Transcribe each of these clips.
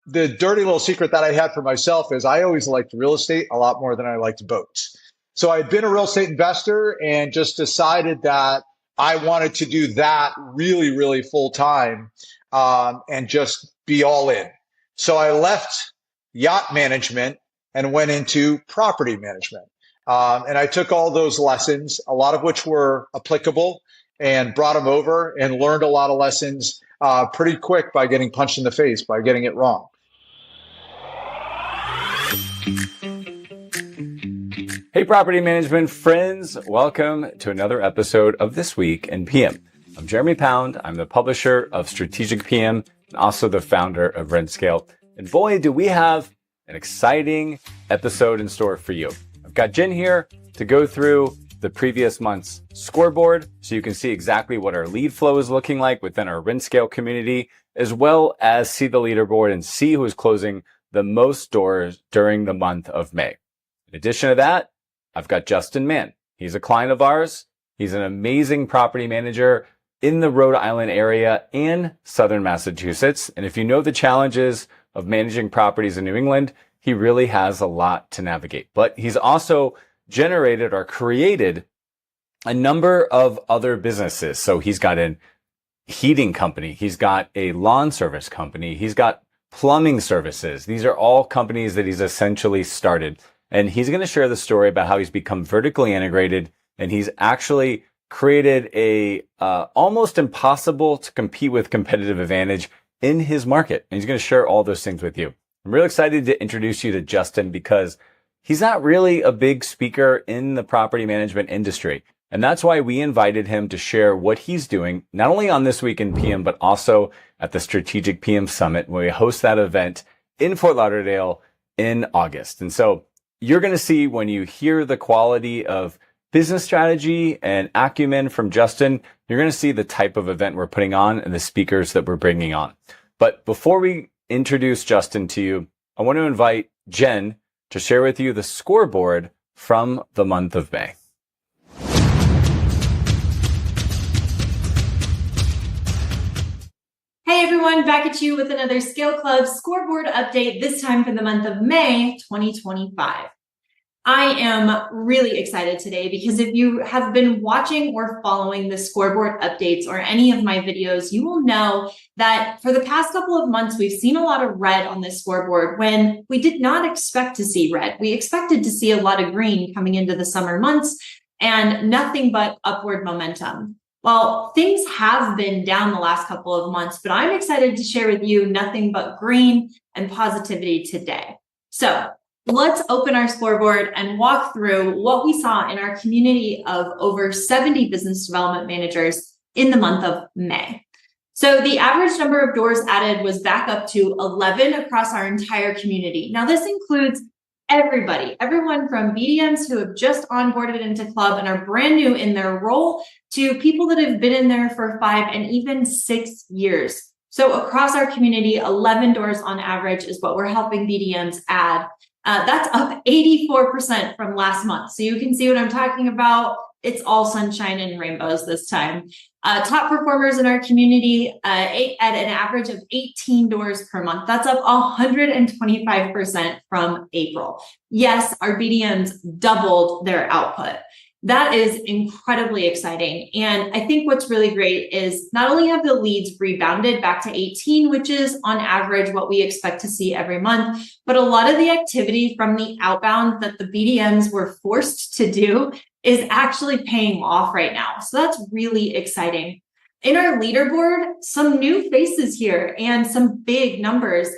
the dirty little secret that I had for myself is I always liked real estate a lot more than I liked boats. So I had been a real estate investor and just decided that I wanted to do that really, really full time, and just be all in. So I left yacht management and went into property management. And I took all those lessons, a lot of which were applicable, and brought them over and learned a lot of lessons pretty quick by getting punched in the face, by getting it wrong. Hey, property management friends, welcome to another episode of This Week in PM. I'm Jeremy Pound. I'm the publisher of Strategic PM and also the founder of RentScale. And boy, do we have an exciting episode in store for you. I've got Jen here to go through the previous month's scoreboard so you can see exactly what our lead flow is looking like within our RentScale community, as well as see the leaderboard and see who's closing the most doors during the month of May. In addition to that, I've got Justin Mann. He's a client of ours. He's an amazing property manager in the Rhode Island area and Southern Massachusetts. And if you know the challenges of managing properties in New England, he really has a lot to navigate. But he's also generated or created a number of other businesses. So he's got a heating company. He's got a lawn service company. He's got plumbing services. These are all companies that he's essentially started. And he's going to share the story about how he's become vertically integrated and he's actually created a almost impossible to compete with competitive advantage in his market. And he's going to share all those things with you. I'm really excited to introduce you to Justin because he's not really a big speaker in the property management industry. And that's why we invited him to share what he's doing, not only on This Week in PM, but also at the Strategic PM Summit, where we host that event in Fort Lauderdale in August. And so you're going to see when you hear the quality of business strategy and acumen from Justin, you're going to see the type of event we're putting on and the speakers that we're bringing on. But before we introduce Justin to you, I want to invite Jen to share with you the scoreboard from the month of May. Hey everyone, back at you with another Scale Club scoreboard update, this time for the month of May 2025. I am really excited today because if you have been watching or following the scoreboard updates or any of my videos, you will know that for the past couple of months, we've seen a lot of red on this scoreboard when we did not expect to see red. We expected to see a lot of green coming into the summer months and nothing but upward momentum. Well, things have been down the last couple of months, but I'm excited to share with you nothing but green and positivity today. So let's open our scoreboard and walk through what we saw in our community of over 70 business development managers in the month of May. So the average number of doors added was back up to 11 across our entire community. Now this includes everyone from BDMs who have just onboarded into club and are brand new in their role to people that have been in there for 5 and even 6 years. So across our community, 11 doors on average is what we're helping BDMs add. That's up 84% from last month. So you can see what I'm talking about. It's all sunshine and rainbows this time. Top performers in our community at an average of 18 doors per month. That's up 125% from April. Yes, our BDMs doubled their output. That is incredibly exciting. And I think what's really great is not only have the leads rebounded back to 18, which is on average what we expect to see every month, but a lot of the activity from the outbound that the BDMs were forced to do is actually paying off right now. So that's really exciting. In our leaderboard, some new faces here and some big numbers.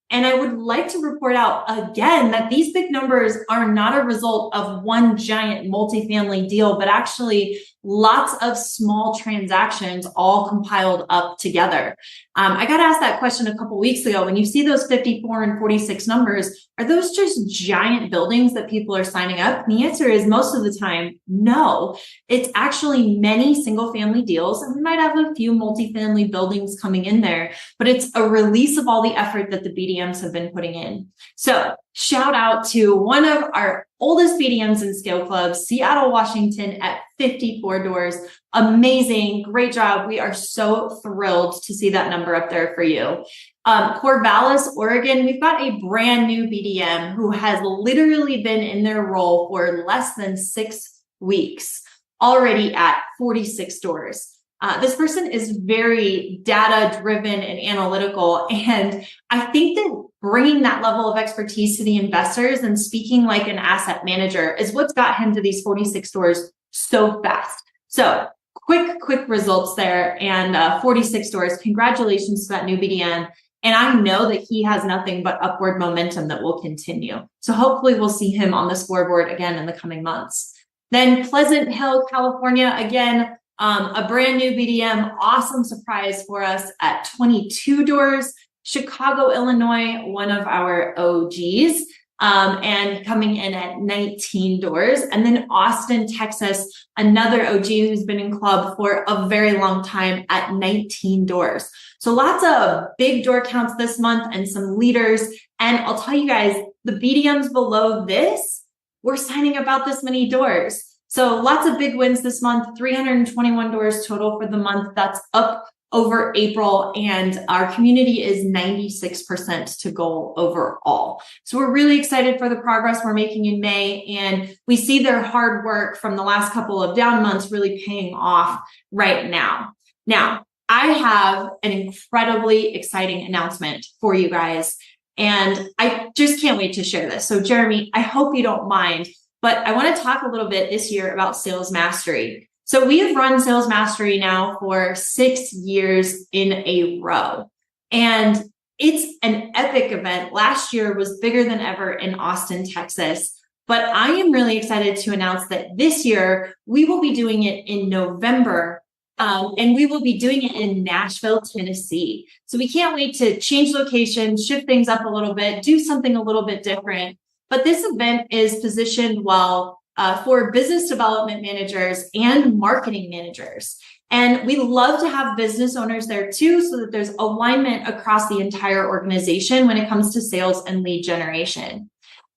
And I would like to report out again that these big numbers are not a result of one giant multifamily deal, but actually lots of small transactions all compiled up together. I got asked that question a couple weeks ago. When you see those 54 and 46 numbers, are those just giant buildings that people are signing up? And the answer is most of the time, no. It's actually many single family deals, and we might have a few multifamily buildings coming in there, but it's a release of all the effort that the BDMs have been putting in. So shout out to one of our oldest BDMs in Scale Club, Seattle, Washington at 54 doors. Amazing, great job. We are so thrilled to see that number up there for you. Corvallis, Oregon, we've got a brand new BDM who has literally been in their role for less than 6 weeks, already at 46 doors. This person is very data driven and analytical. And I think that bringing that level of expertise to the investors and speaking like an asset manager is what's got him to these 46 stores so fast. So quick results there, and 46 stores. Congratulations to that new BDM. And I know that he has nothing but upward momentum that will continue. So hopefully we'll see him on the scoreboard again in the coming months. Then Pleasant Hill, California, again, a brand new BDM, awesome surprise for us at 22 doors. Chicago, Illinois, one of our OGs, and coming in at 19 doors. And then Austin, Texas, another OG who's been in club for a very long time at 19 doors. So lots of big door counts this month and some leaders. And I'll tell you guys, the BDMs below this, we're signing about this many doors. So lots of big wins this month, 321 doors total for the month. That's up over April, and our community is 96% to goal overall. So we're really excited for the progress we're making in May, and we see their hard work from the last couple of down months really paying off right now. Now, I have an incredibly exciting announcement for you guys, and I just can't wait to share this. So Jeremy, I hope you don't mind, but I want to talk a little bit this year about sales mastery. So we have run Sales Mastery now for 6 years in a row, and it's an epic event. Last year was bigger than ever in Austin, Texas, but I am really excited to announce that this year we will be doing it in November, and we will be doing it in Nashville, Tennessee. So we can't wait to change location, shift things up a little bit, do something a little bit different. But this event is positioned well for business development managers and marketing managers. And we love to have business owners there too, so that there's alignment across the entire organization when it comes to sales and lead generation.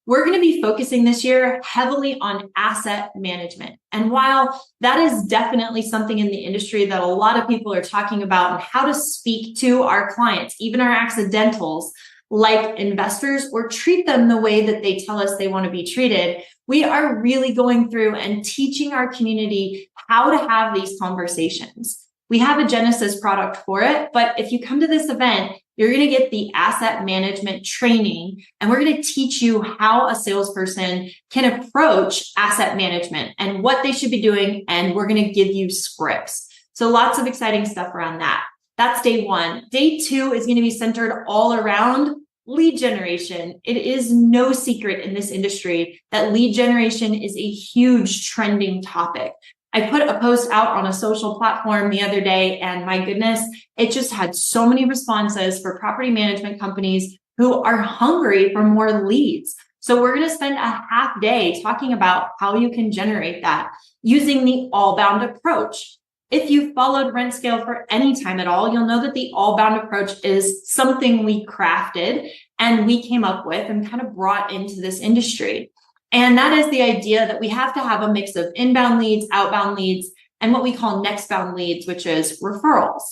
We're going to be focusing this year heavily on asset management. And while that is definitely something in the industry that a lot of people are talking about and how to speak to our clients, even our accidentals, like investors, or treat them the way that they tell us they want to be treated, we are really going through and teaching our community how to have these conversations. We have a Genesis product for it, but if you come to this event, you're going to get the asset management training, and we're going to teach you how a salesperson can approach asset management and what they should be doing, and we're going to give you scripts. So lots of exciting stuff around that. That's day one. Day two is going to be centered all around lead generation. It is no secret in this industry that lead generation is a huge trending topic. I put a post out on a social platform the other day, and my goodness, it just had so many responses for property management companies who are hungry for more leads. So we're going to spend a half day talking about how you can generate that using the all-bound approach. If you've followed RentScale for any time at all, you'll know that the all-bound approach is something we crafted and we came up with and kind of brought into this industry. And that is the idea that we have to have a mix of inbound leads, outbound leads, and what we call nextbound leads, which is referrals.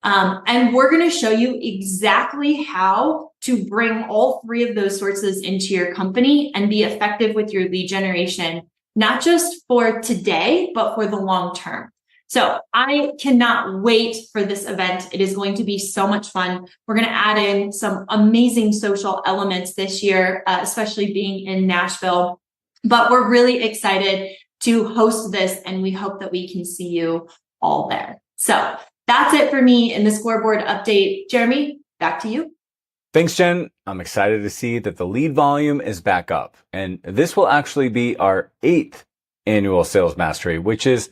And we're going to show you exactly how to bring all three of those sources into your company and be effective with your lead generation, not just for today, but for the long term. So I cannot wait for this event. It is going to be so much fun. We're going to add in some amazing social elements this year, especially being in Nashville. But we're really excited to host this, and we hope that we can see you all there. So that's it for me in the scoreboard update. Jeremy, back to you. Thanks, Jen. I'm excited to see that the lead volume is back up. And this will actually be our 8th annual Sales Mastery, which is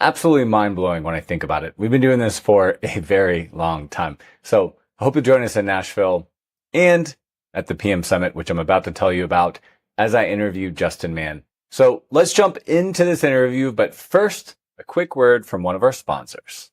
absolutely mind-blowing when I think about it. We've been doing this for a very long time. So I hope you join us in Nashville and at the PM Summit, which I'm about to tell you about as I interview Justin Mann. So let's jump into this interview, but first, a quick word from one of our sponsors.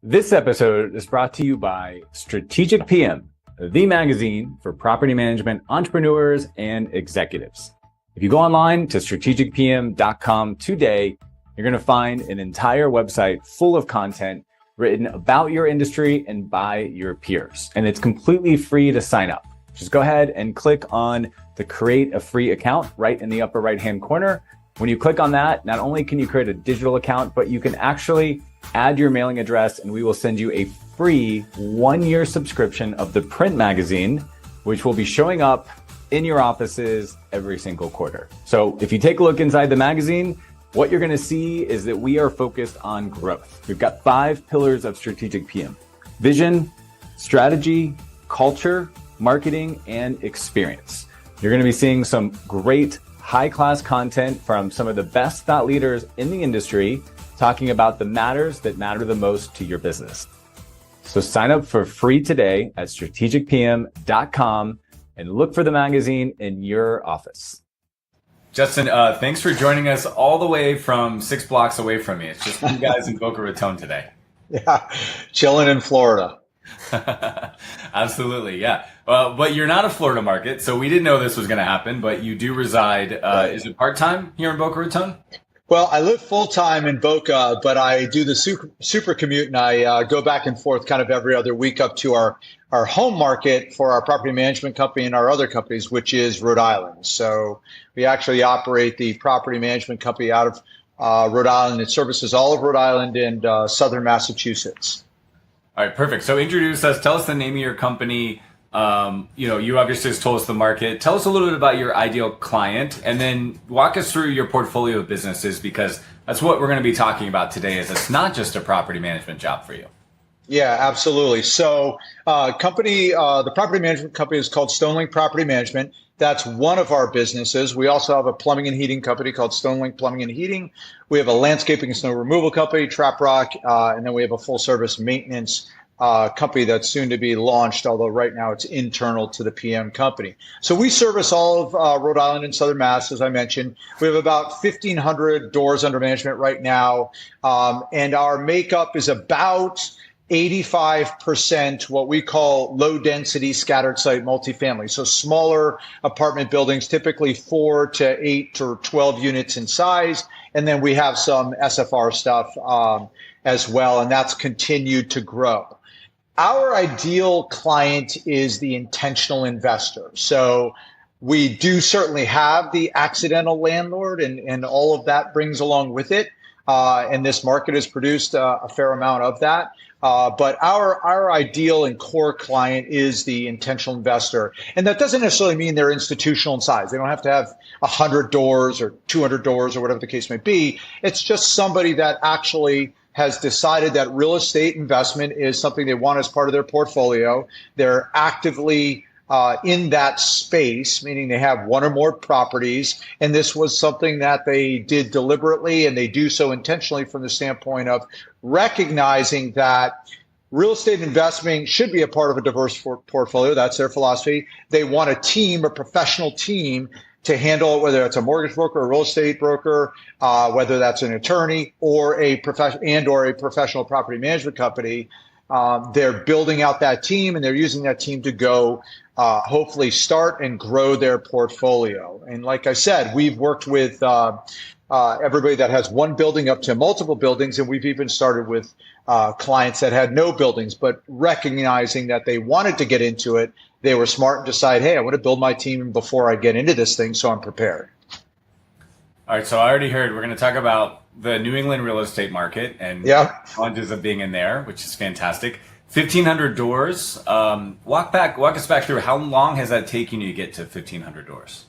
This episode is brought to you by Strategic PM, the magazine for property management entrepreneurs and executives. If you go online to strategicpm.com today, you're going to find an entire website full of content written about your industry and by your peers. And it's completely free to sign up. Just go ahead and click on the create a free account right in the upper right-hand corner. When you click on that, not only can you create a digital account, but you can actually add your mailing address and we will send you a free 1-year subscription of the print magazine, which will be showing up in your offices every single quarter. So if you take a look inside the magazine, what you're going to see is that we are focused on growth. We've got 5 pillars of strategic PM: vision, strategy, culture, marketing, and experience. You're going to be seeing some great high-class content from some of the best thought leaders in the industry talking about the matters that matter the most to your business. So sign up for free today at strategicpm.com and look for the magazine in your office. Justin, thanks for joining us all the way from 6 blocks away from me. It's just you guys in Boca Raton today. Yeah, chilling in Florida. Absolutely, yeah. But you're not a Florida market, so we didn't know this was going to happen, but you do reside, right. Is it part-time here in Boca Raton? Well, I live full-time in Boca, but I do the super commute, and I go back and forth kind of every other week up to our home market for our property management company and our other companies, which is Rhode Island. So we actually operate the property management company out of Rhode Island. It services all of Rhode Island and southern Massachusetts. All right, perfect. So introduce us. Tell us the name of your company. You obviously just told us the market. Tell us a little bit about your ideal client, and then walk us through your portfolio of businesses, because that's what we're going to be talking about today. Is it's not just a property management job for you. Yeah, absolutely. So, the property management company is called StoneLink Property Management. That's one of our businesses. We also have a plumbing and heating company called StoneLink Plumbing and Heating. We have a landscaping and snow removal company, Trap Rock, and then we have a full service maintenance company that's soon to be launched, although right now it's internal to the PM company. So we service all of Rhode Island and Southern Mass, as I mentioned. We have about 1,500 doors under management right now, and our makeup is about 85% what we call low density scattered site multifamily. So smaller apartment buildings, typically 4 to 8 or 12 units in size. And then we have some SFR stuff as well, and that's continued to grow. Our ideal client is the intentional investor. So we do certainly have the accidental landlord, and all of that brings along with it. And this market has produced a fair amount of that. But our ideal and core client is the intentional investor. And that doesn't necessarily mean they're institutional in size. They don't have to have 100 doors or 200 doors or whatever the case may be. It's just somebody that actually has decided that real estate investment is something they want as part of their portfolio. They're actively in that space, meaning they have one or more properties. And this was something that they did deliberately, and they do so intentionally from the standpoint of recognizing that real estate investing should be a part of a diverse portfolio. That's their philosophy. They want a team, a professional team, to handle it, whether it's a mortgage broker, a real estate broker, whether that's an attorney or a professional property management company. They're building out that team, and they're using that team to go hopefully start and grow their portfolio. And like I said, we've worked with everybody that has one building up to multiple buildings, and we've even started with clients that had no buildings, but recognizing that they wanted to get into it, they were smart and decide, hey, I want to build my team before I get into this thing, so I'm prepared. All right, so I already heard we're going to talk about the New England real estate market and challenges of being in there, which is fantastic. 1,500 doors. Walk us back through, how long has that taken you to get to 1,500 doors?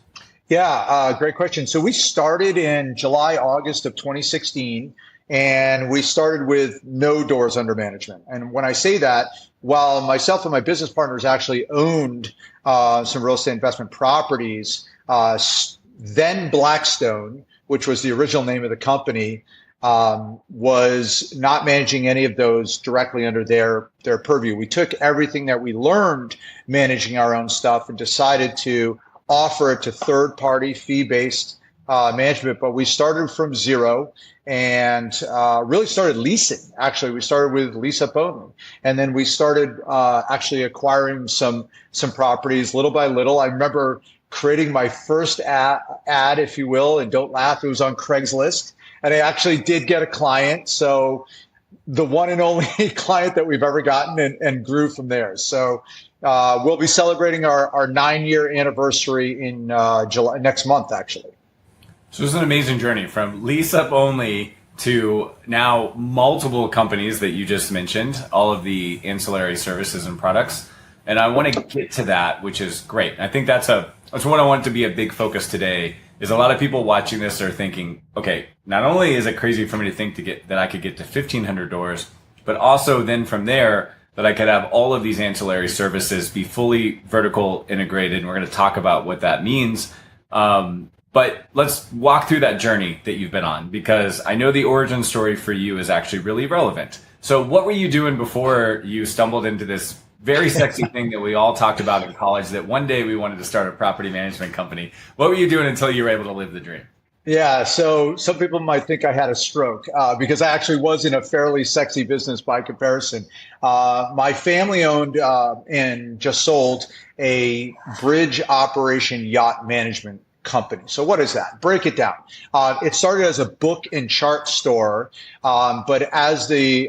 Yeah, great question. So we started in July, August of 2016, and we started with no doors under management. And when I say that, while myself and my business partners actually owned some real estate investment properties, then Blackstone, which was the original name of the company, was not managing any of those directly under their purview. We took everything that we learned managing our own stuff and decided to offer it to third-party fee-based management, but we started from zero and really started leasing. Actually, we started with lease up only, and then we started actually acquiring some properties little by little. I remember creating my first ad, if you will, and don't laugh, it was on Craigslist, and I actually did get a client. So the one and only client that we've ever gotten, and grew from there. So we'll be celebrating our 9-year anniversary in July next month, actually. So this is an amazing journey from lease up only to now multiple companies that you just mentioned, all of the ancillary services and products. And I want to get to that, which is great. I think that's what I want to be a big focus today. Is a lot of people watching this are thinking, okay, not only is it crazy for me to think that I could get to 1,500 doors, but also then from there that I could have all of these ancillary services be fully vertical integrated. And we're going to talk about what that means. But let's walk through that journey that you've been on, because I know the origin story for you is actually really relevant. So what were you doing before you stumbled into this very sexy thing that we all talked about in college, that one day we wanted to start a property management company? What were you doing until you were able to live the dream? Yeah, so some people might think I had a stroke because I actually was in a fairly sexy business by comparison. My family owned and just sold a bridge operation yacht management company. So what is that? Break it down. It started as a book and chart store, but as the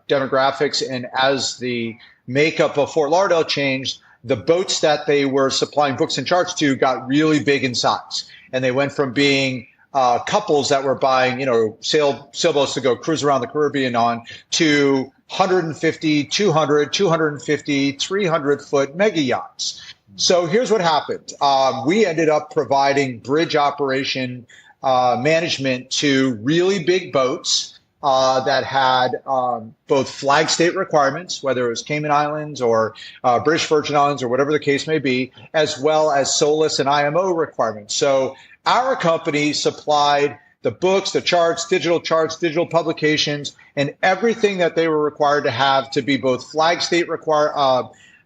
demographics and as the makeup of Fort Lauderdale changed, the boats that they were supplying books and charts to got really big in size. And they went from being couples that were buying, sailboats to go cruise around the Caribbean on, to 150, 200, 250, 300 foot mega yachts. So here's what happened. We ended up providing bridge operation management to really big boats that had both flag state requirements, whether it was Cayman Islands or British Virgin Islands or whatever the case may be, as well as SOLAS and IMO requirements. So our company supplied the books, the charts, digital publications, and everything that they were required to have to be both flag state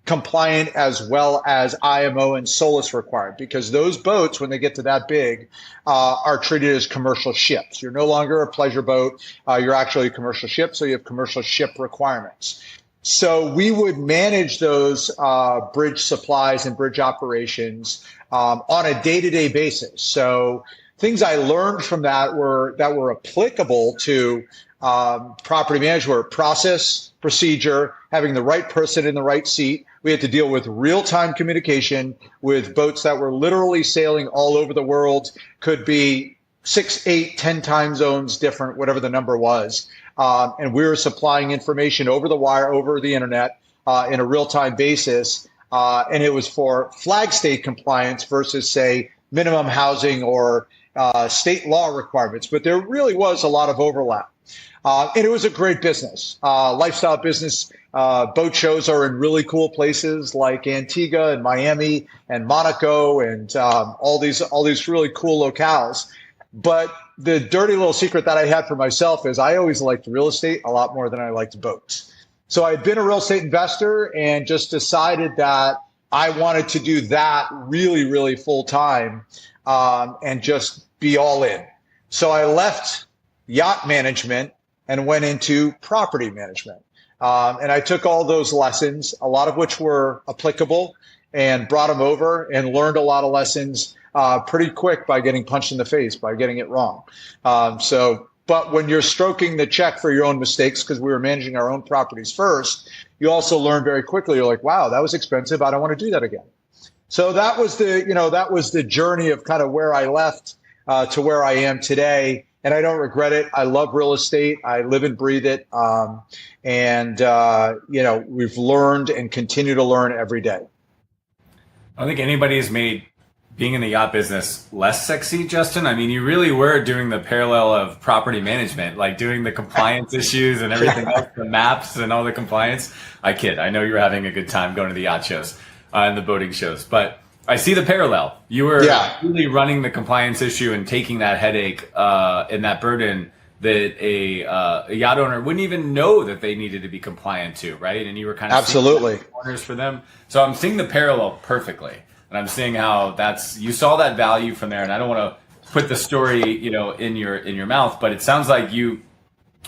compliant as well as IMO and SOLAS required, because those boats, when they get to that big, are treated as commercial ships. You're no longer a pleasure boat. You're actually a commercial ship, so you have commercial ship requirements. So we would manage those bridge supplies and bridge operations on a day-to-day basis. So things I learned from that were applicable to property management: process, procedure, having the right person in the right seat. We had to deal with real-time communication with boats that were literally sailing all over the world, could be 6, 8, 10 time zones different, whatever the number was. And we were supplying information over the wire, over the internet, in a real-time basis. And it was for flag state compliance versus, say, minimum housing or state law requirements. But there really was a lot of overlap. And it was a great business, lifestyle business. Boat shows are in really cool places like Antigua and Miami and Monaco and all these really cool locales. But the dirty little secret that I had for myself is I always liked real estate a lot more than I liked boats. So I had been a real estate investor and just decided that I wanted to do that really, really full time and just be all in. So I left yacht management and went into property management. And I took all those lessons, a lot of which were applicable, and brought them over and learned a lot of lessons pretty quick by getting punched in the face, by getting it wrong. But when you're stroking the check for your own mistakes, because we were managing our own properties first, you also learn very quickly. You're like, wow, that was expensive. I don't want to do that again. So that was the journey of kind of where I left to where I am today. And I don't regret it. I love real estate. I live and breathe it. We've learned and continue to learn every day. I don't think anybody has made being in the yacht business less sexy, Justin. I mean, you really were doing the parallel of property management, like doing the compliance issues and everything else, the maps and all the compliance. I kid. I know you were having a good time going to the yacht shows and the boating shows, but I see the parallel. You were really running the compliance issue and taking that headache and that burden that a yacht owner wouldn't even know that they needed to be compliant to, right? And you were kind of absolutely corners for them. So I'm seeing the parallel perfectly, and I'm seeing how you saw that value from there. And I don't want to put the story, in your mouth, but it sounds like you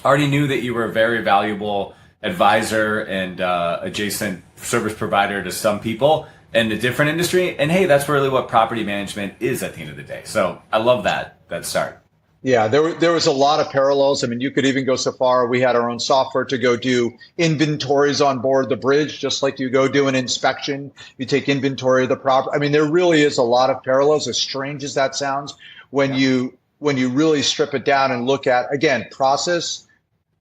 already knew that you were a very valuable advisor and adjacent service provider to some people in a different industry. And hey, that's really what property management is at the end of the day. So I love that start. Yeah, there was a lot of parallels. I mean, you could even go so far. We had our own software to go do inventories on board the bridge, just like you go do an inspection. You take inventory of the property. I mean, there really is a lot of parallels, as strange as that sounds, when you really strip it down and look at, again, process,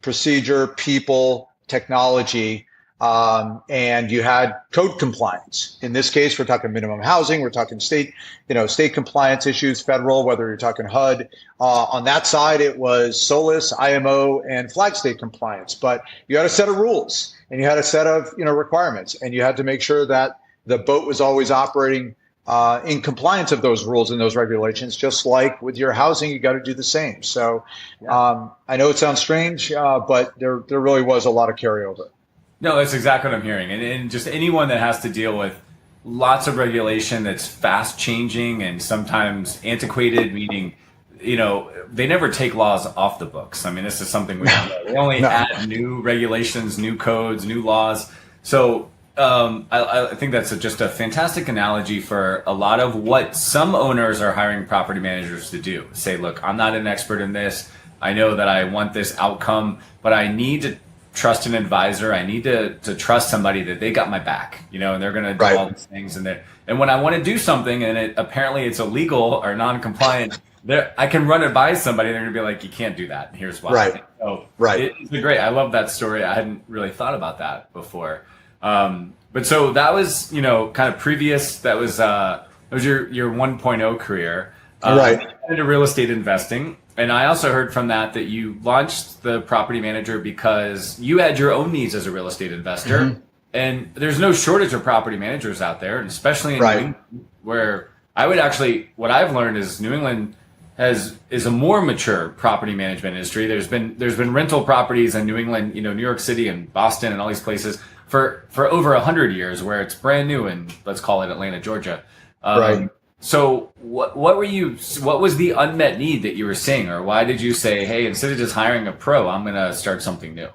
procedure, people, technology, and you had code compliance. In this case, we're talking minimum housing, we're talking state compliance issues, federal, whether you're talking HUD. On that side, it was SOLAS, IMO, and flag state compliance. But you had a set of rules and you had a set of requirements, and you had to make sure that the boat was always operating in compliance of those rules and those regulations. Just like with your housing, you got to do the same. So I know it sounds strange, but there really was a lot of carryover. No, that's exactly what I'm hearing. And just anyone that has to deal with lots of regulation that's fast changing and sometimes antiquated, meaning, they never take laws off the books. I mean, this is something we only add new regulations, new codes, new laws. So I think that's just a fantastic analogy for a lot of what some owners are hiring property managers to do. Say, look, I'm not an expert in this. I know that I want this outcome, but I need to trust an advisor. I need to trust somebody that they got my back, and they're going to do all these things. And when I want to do something and apparently it's illegal or non-compliant, I can run it by somebody. They're going to be like, you can't do that. Here's why. Right. So It's great. I love that story. I hadn't really thought about that before. But so that was, kind of previous. That was your 1.0 career. Into real estate investing. And I also heard from that you launched the Property Manager because you had your own needs as a real estate investor. Mm-hmm. And there's no shortage of property managers out there, and especially in New England, where what I've learned is New England is a more mature property management industry. There's been rental properties in New England, New York City and Boston and all these places for over 100 years, where it's brand new in, let's call it, Atlanta, Georgia. So what was the unmet need that you were seeing, or why did you say, hey, instead of just hiring a pro, I'm going to start something new?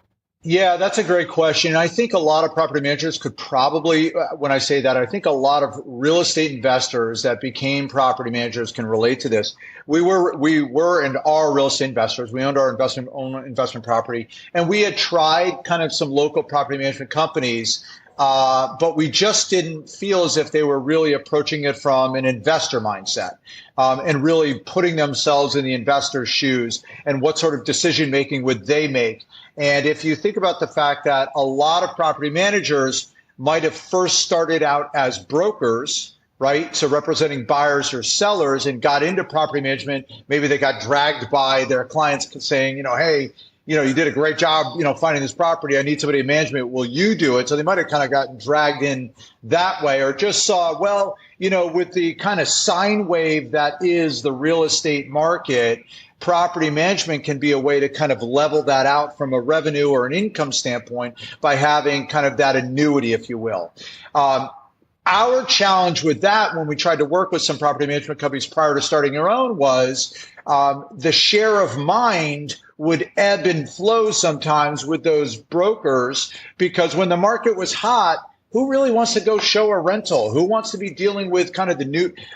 Yeah, that's a great question. I think a lot of property managers could probably, when I say that, I think a lot of real estate investors that became property managers can relate to this. We were and are real estate investors. We owned our own investment property, and we had tried kind of some local property management companies, but we just didn't feel as if they were really approaching it from an investor mindset, and really putting themselves in the investor's shoes and what sort of decision making would they make. And if you think about the fact that a lot of property managers might have first started out as brokers, right? So representing buyers or sellers, and got into property management, maybe they got dragged by their clients saying, hey, you did a great job, finding this property. I need somebody in management. Will you do it? So they might have kind of gotten dragged in that way, or just saw, well, with the kind of sine wave that is the real estate market, property management can be a way to kind of level that out from a revenue or an income standpoint by having kind of that annuity, if you will. Our challenge with that, when we tried to work with some property management companies prior to starting our own, was the share of mind would ebb and flow sometimes with those brokers, because when the market was hot, who really wants to go show a rental? Who wants to be dealing with kind of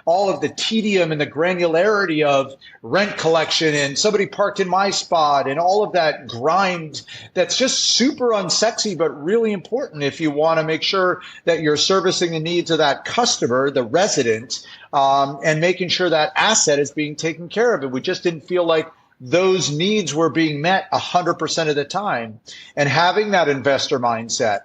all of the tedium and the granularity of rent collection and somebody parked in my spot and all of that grind that's just super unsexy, but really important if you want to make sure that you're servicing the needs of that customer, the resident, and making sure that asset is being taken care of. And we just didn't feel like those needs were being met 100% of the time. And having that investor mindset,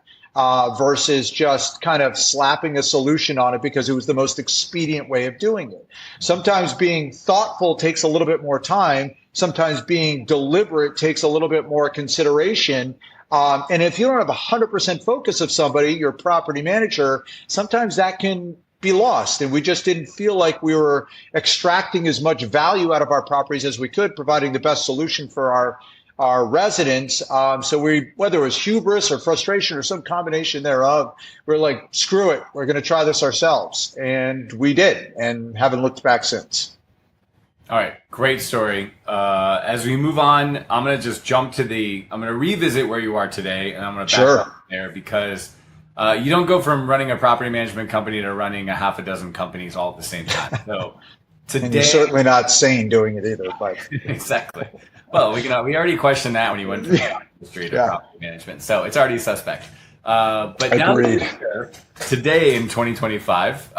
versus just kind of slapping a solution on it because it was the most expedient way of doing it. Sometimes being thoughtful takes a little bit more time. Sometimes being deliberate takes a little bit more consideration. And if you don't have 100% focus of somebody, your property manager, sometimes that can be lost. And we just didn't feel like we were extracting as much value out of our properties as we could, providing the best solution for our residents. So whether it was hubris or frustration or some combination thereof, we're like, screw it, we're going to try this ourselves. And we did, and haven't looked back since. All right, great story. As we move on, I'm going to just I'm going to revisit where you are today, and I'm going to back up there because you don't go from running a property management company to running a half a dozen companies all at the same time. So today, and you're certainly not sane doing it either. But exactly. Well, we already questioned that when you went from the industry to property management, so it's already suspect. But now today in 2025.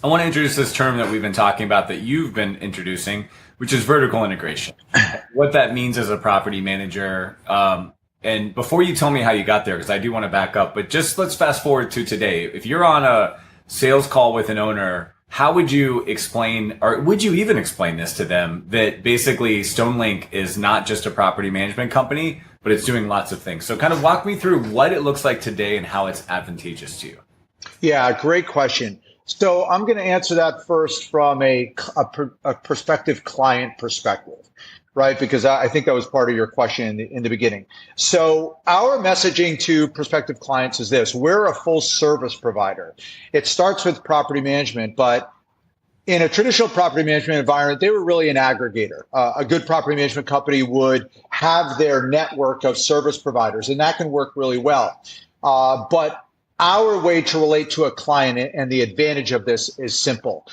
I want to introduce this term that we've been talking about that you've been introducing, which is vertical integration. What that means as a property manager. And before you tell me how you got there, because I do want to back up, but just let's fast forward to today. If you're on a sales call with an owner, how would you explain, or would you even explain this to them, that basically StoneLink is not just a property management company, but it's doing lots of things? So kind of walk me through what it looks like today and how it's advantageous to you. Yeah, great question. So I'm going to answer that first from a prospective client perspective, right? Because I think that was part of your question in the beginning. So our messaging to prospective clients is this: we're a full service provider. It starts with property management, but in a traditional property management environment, they were really an aggregator. A good property management company would have their network of service providers, and that can work really well. But our way to relate to a client and the advantage of this is simple.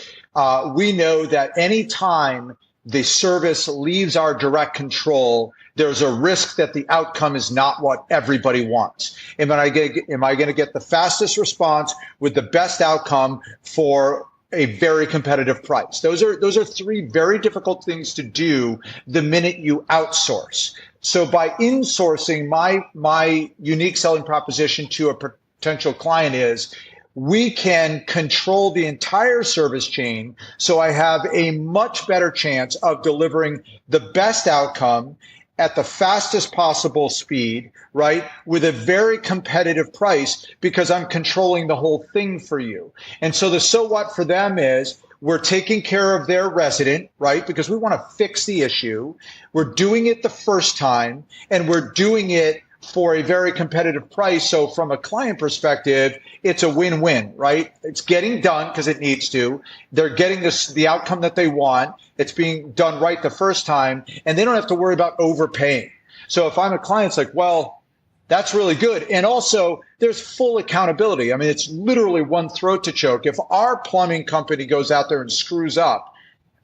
We know that anytime the service leaves our direct control, there's a risk that the outcome is not what everybody wants. Am I going to get the fastest response with the best outcome for a very competitive price? Those are three very difficult things to do the minute you outsource. So by insourcing, my unique selling proposition to a potential client is we can control the entire service chain, so I have a much better chance of delivering the best outcome at the fastest possible speed, right, with a very competitive price, because I'm controlling the whole thing for you. And so the so what for them is we're taking care of their resident, right, because we want to fix the issue. We're doing it the first time, and we're doing it for a very competitive price. So from a client perspective, it's a win-win, right? It's getting done because it needs to. They're getting the outcome that they want. It's being done right the first time, and they don't have to worry about overpaying. So if I'm a client, it's like, well, that's really good. And also, there's full accountability. I mean, it's literally one throat to choke. If our plumbing company goes out there and screws up,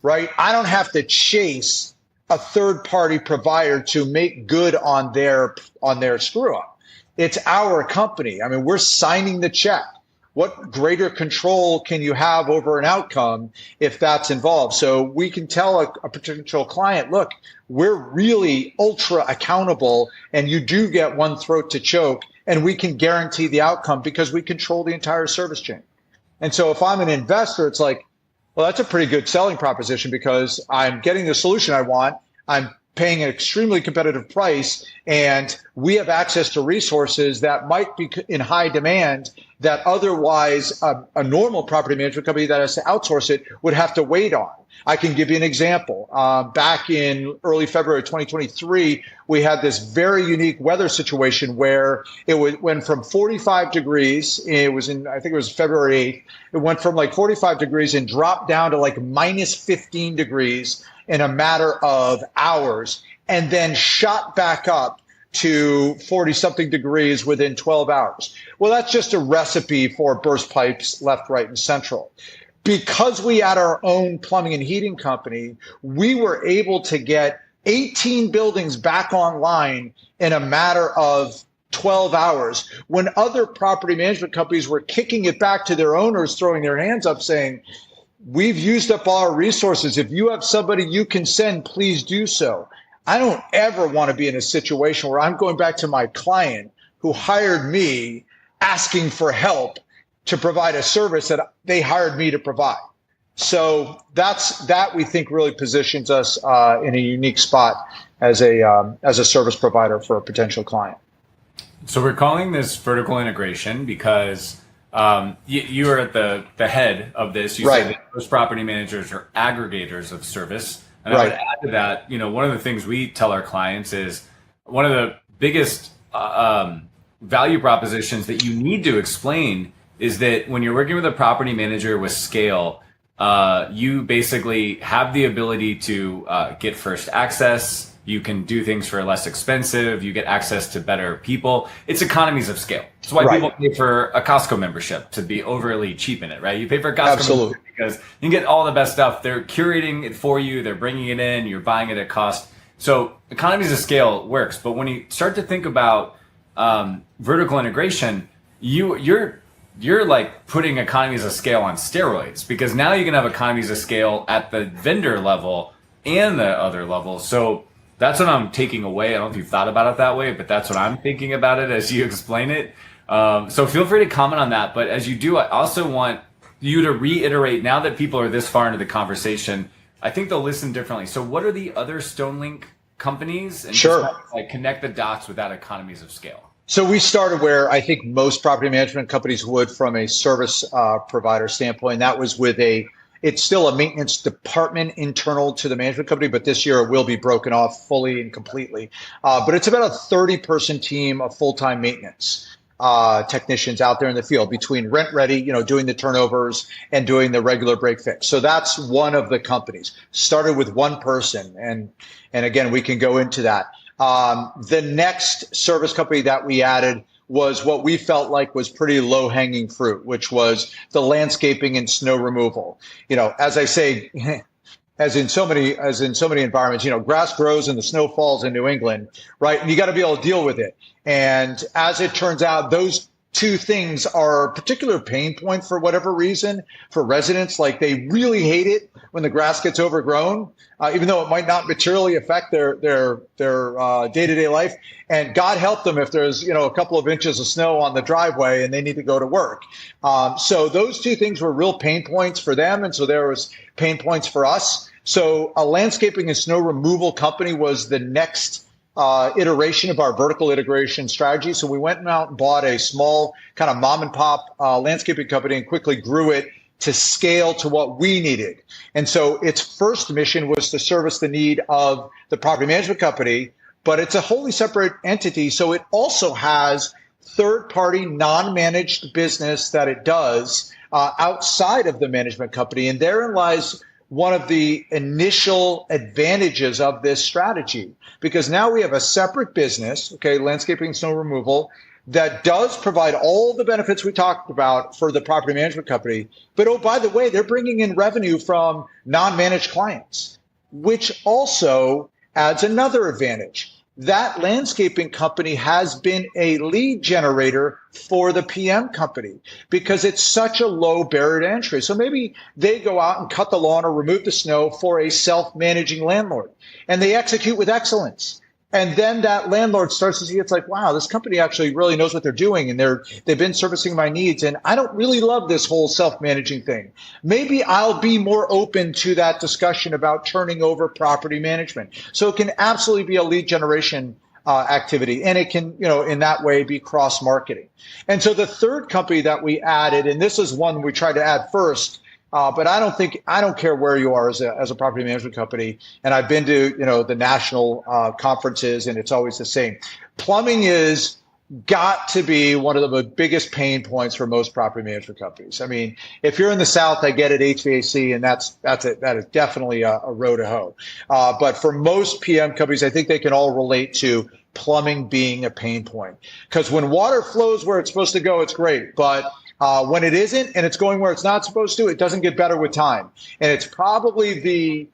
right, I don't have to chase a third-party provider to make good on their screw up. It's our company. I mean, we're signing the check. What greater control can you have over an outcome if that's involved? So we can tell a potential client, look, we're really ultra accountable, and you do get one throat to choke, and we can guarantee the outcome because we control the entire service chain. And so if I'm an investor, it's like, well, that's a pretty good selling proposition because I'm getting the solution I want. I'm paying an extremely competitive price, and we have access to resources that might be in high demand that otherwise a normal property management company that has to outsource it would have to wait on. I can give you an example. Back in early February 2023, we had this very unique weather situation where it went from 45 degrees. It was I think it was February 8th. It went from like 45 degrees and dropped down to like minus 15 degrees in a matter of hours, and then shot back up to 40 something degrees within 12 hours. Well, that's just a recipe for burst pipes left, right, and central. Because we had our own plumbing and heating company, we were able to get 18 buildings back online in a matter of 12 hours, when other property management companies were kicking it back to their owners, throwing their hands up saying, we've used up all our resources. If you have somebody you can send, please do so. I don't ever want to be in a situation where I'm going back to my client who hired me asking for help to provide a service that they hired me to provide. So that we think really positions us in a unique spot as a service provider for a potential client. So we're calling this vertical integration because you are at the head of this. You say that most property managers are aggregators of service. And I would add to that, one of the things we tell our clients is one of the biggest value propositions that you need to explain is that when you're working with a property manager with scale, you basically have the ability to get first access. You can do things for less expensive. You get access to better people. It's economies of scale. That's why people pay for a Costco membership, to be overly cheap in it, right? You pay for a Costco membership because you can get all the best stuff. They're curating it for you. They're bringing it in. You're buying it at cost. So economies of scale works. But when you start to think about vertical integration, you're like putting economies of scale on steroids, because now you can have economies of scale at the vendor level and the other level. So that's what I'm taking away. I don't know if you've thought about it that way, but that's what I'm thinking about it as you explain it. So feel free to comment on that. But as you do, I also want you to reiterate, now that people are this far into the conversation, I think they'll listen differently. So what are the other StoneLink companies? And sure. Just like connect the dots without economies of scale. So we started where I think most property management companies would from a service provider standpoint. That was with it's still a maintenance department internal to the management company, but this year it will be broken off fully and completely. But it's about a 30-person team of full-time maintenance technicians out there in the field, between rent ready, doing the turnovers and doing the regular break fix. So that's one of the companies. Started with one person, and again, we can go into that. The next service company that we added was what we felt like was pretty low hanging fruit, which was the landscaping and snow removal. As I say, as in so many environments, grass grows and the snow falls in New England, right? And you got to be able to deal with it. And as it turns out, those two things are a particular pain point for whatever reason for residents. Like, they really hate it when the grass gets overgrown, even though it might not materially affect their day-to-day life. And God help them if there's a couple of inches of snow on the driveway and they need to go to work. So those two things were real pain points for them, and so there was pain points for us. So a landscaping and snow removal company was the next iteration of our vertical integration strategy. So we went out and bought a small kind of mom and pop landscaping company and quickly grew it to scale to what we needed. And so its first mission was to service the need of the property management company, but it's a wholly separate entity. So it also has third-party non-managed business that it does outside of the management company. And therein lies one of the initial advantages of this strategy, because now we have a separate business, landscaping, snow removal, that does provide all the benefits we talked about for the property management company. But, oh, by the way, they're bringing in revenue from non-managed clients, which also adds another advantage. That landscaping company has been a lead generator for the PM company because it's such a low barrier to entry. So maybe they go out and cut the lawn or remove the snow for a self-managing landlord, and they execute with excellence. And then that landlord starts to see, it's like, wow, this company actually really knows what they're doing, and they've been servicing my needs. And I don't really love this whole self-managing thing. Maybe I'll be more open to that discussion about turning over property management. So it can absolutely be a lead generation activity, and it can, in that way be cross-marketing. And so the third company that we added, and this is one we tried to add first, but I don't care where you are as a property management company. And I've been to, the national conferences, and it's always the same. Plumbing is got to be one of the biggest pain points for most property management companies. I mean, if you're in the South, I get it, HVAC, and that is definitely a row to hoe. But for most PM companies, I think they can all relate to plumbing being a pain point, because when water flows where it's supposed to go, it's great. But when it isn't and it's going where it's not supposed to, it doesn't get better with time. And it's probably the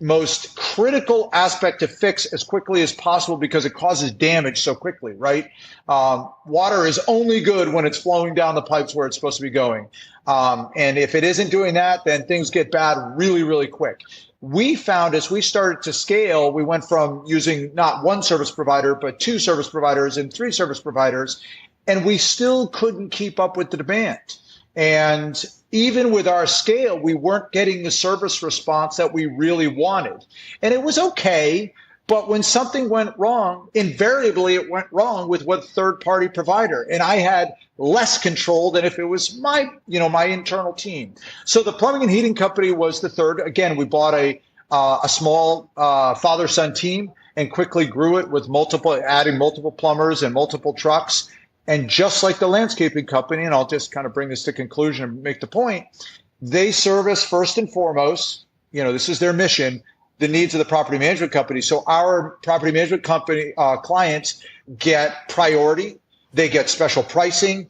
most critical aspect to fix as quickly as possible because it causes damage so quickly, right? Water is only good when it's flowing down the pipes where it's supposed to be going. And if it isn't doing that, then things get bad really, really quick. We found as we started to scale, we went from using not one service provider, but two service providers and three service providers, and we still couldn't keep up with the demand. And even with our scale, we weren't getting the service response that we really wanted. And it was okay, but when something went wrong, invariably it went wrong with what third-party provider. And I had less control than if it was my internal team. So the plumbing and heating company was the third. Again, we bought a small father-son team and quickly grew it with adding multiple plumbers and multiple trucks. And just like the landscaping company, and I'll just kind of bring this to conclusion and make the point, they service first and foremost, this is their mission, the needs of the property management company. So our property management company clients get priority. They get special pricing.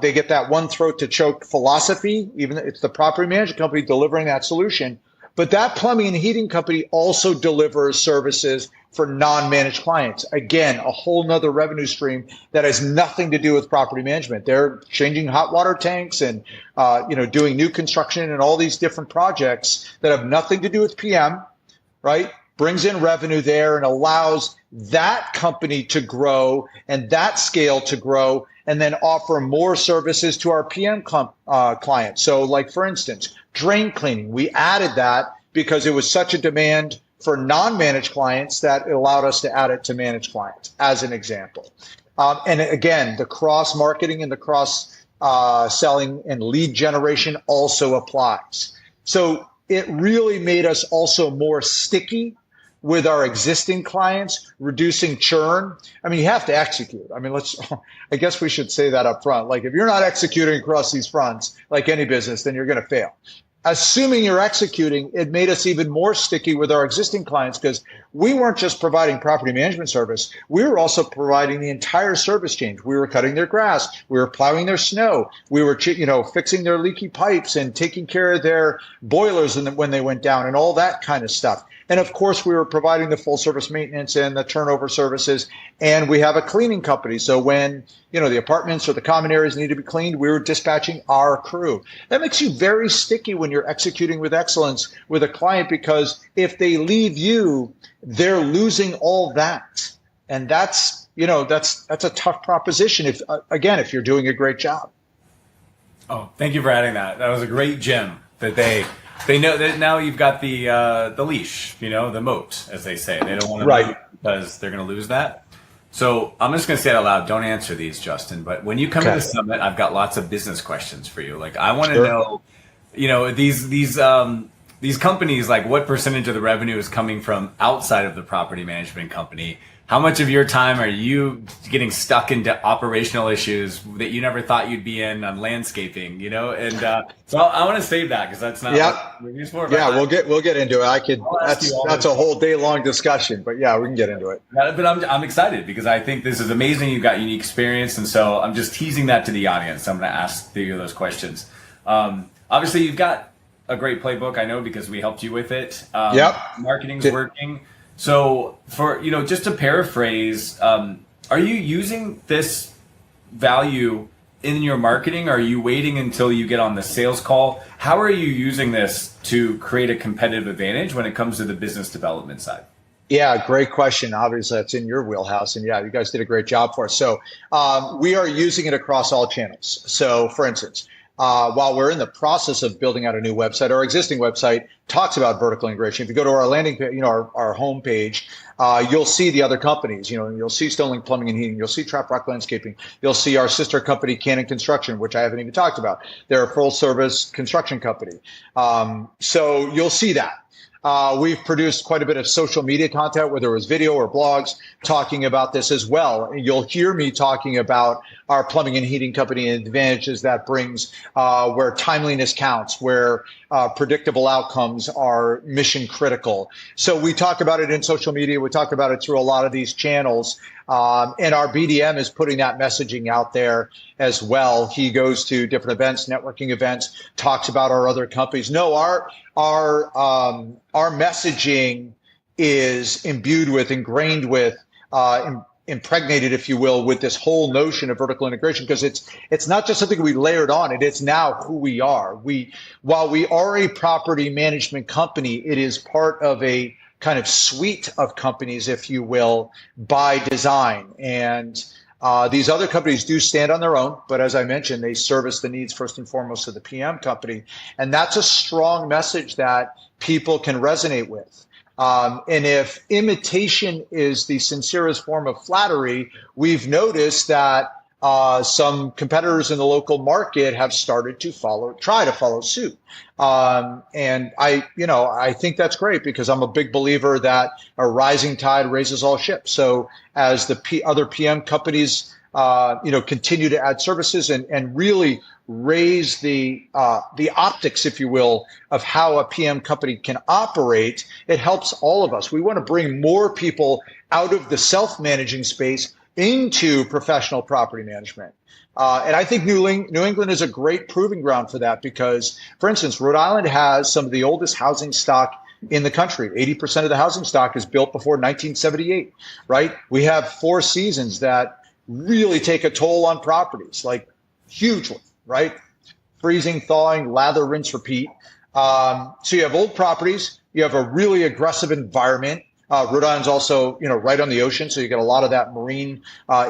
They get that one throat to choke philosophy, even if it's the property management company delivering that solution. But that plumbing and heating company also delivers services for non-managed clients. Again, a whole nother revenue stream that has nothing to do with property management. They're changing hot water tanks and doing new construction and all these different projects that have nothing to do with PM, right? Brings in revenue there and allows that company to grow and that scale to grow, and then offer more services to our PM clients. So like, for instance, drain cleaning, we added that because it was such a demand for non-managed clients that it allowed us to add it to managed clients, as an example. And again, the cross marketing and the cross selling and lead generation also applies. So it really made us also more sticky with our existing clients, reducing churn. I mean, you have to execute. I mean, I guess we should say that up front. Like, if you're not executing across these fronts, like any business, then you're going to fail. Assuming you're executing, it made us even more sticky with our existing clients, because we weren't just providing property management service. We were also providing the entire service chain. We were cutting their grass. We were plowing their snow. We were, fixing their leaky pipes and taking care of their boilers when they went down and all that kind of stuff. And of course, we were providing the full service maintenance and the turnover services. And we have a cleaning company. So when, the apartments or the common areas need to be cleaned, we were dispatching our crew. That makes you very sticky when you're executing with excellence with a client, because if they leave you, they're losing all that. And that's a tough proposition if you're doing a great job. Oh, thank you for adding that. That was a great gem that they know that now you've got the leash, the moat, as they say. They don't want to move because they're going to lose that. So I'm just going to say it out loud. Don't answer these, Justin. But when you come to the summit, I've got lots of business questions for you. Like, I want to know, these companies, like, what percentage of the revenue is coming from outside of the property management company? How much of your time are you getting stuck into operational issues that you never thought you'd be in on landscaping, And so I want to save that, because that's not what reviews for. Yeah, we'll get into it. That's a whole day long discussion, but yeah, we can get into it. But I'm excited, because I think this is amazing. You've got unique experience, and so I'm just teasing that to the audience. I'm going to ask you those questions. Obviously, you've got a great playbook, I know, because we helped you with it. Marketing's working. So for, just to paraphrase, are you using this value in your marketing? Are you waiting until you get on the sales call? How are you using this to create a competitive advantage when it comes to the business development side? Yeah, great question. Obviously, that's in your wheelhouse. And yeah, you guys did a great job for us. So we are using it across all channels. So for instance, while we're in the process of building out a new website, our existing website talks about vertical integration. If you go to our landing page, our home page, you'll see the other companies. You'll see StoneLink Plumbing and Heating. You'll see Trap Rock Landscaping. You'll see our sister company, Cannon Construction, which I haven't even talked about. They're a full service construction company. So you'll see that. We've produced quite a bit of social media content, whether it was video or blogs, talking about this as well. And you'll hear me talking about our plumbing and heating company and advantages that brings, where timeliness counts, where predictable outcomes are mission critical. So we talk about it in social media. We talk about it through a lot of these channels. And our BDM is putting that messaging out there as well. He goes to different events, networking events, talks about our other companies. No, our messaging is imbued with, ingrained with, impregnated, if you will, with this whole notion of vertical integration, because it's not just something we layered on it. It's now who we are. While we are a property management company, it is part of a kind of suite of companies, if you will, by design. And these other companies do stand on their own, but as I mentioned, they service the needs first and foremost of the PM company. And that's a strong message that people can resonate with. And if imitation is the sincerest form of flattery, we've noticed that some competitors in the local market have started to try to follow suit. And I think that's great, because I'm a big believer that a rising tide raises all ships. So as the other PM companies continue to add services and really raise the optics, if you will, of how a PM company can operate. It helps all of us. We want to bring more people out of the self-managing space into professional property management. And I think New England is a great proving ground for that because, for instance, Rhode Island has some of the oldest housing stock in the country. 80% of the housing stock is built before 1978, right? We have four seasons that really take a toll on properties, like hugely, right? Freezing, thawing, lather, rinse, repeat. So you have old properties. You have a really aggressive environment. Rhode Island's also, right on the ocean, so you get a lot of that marine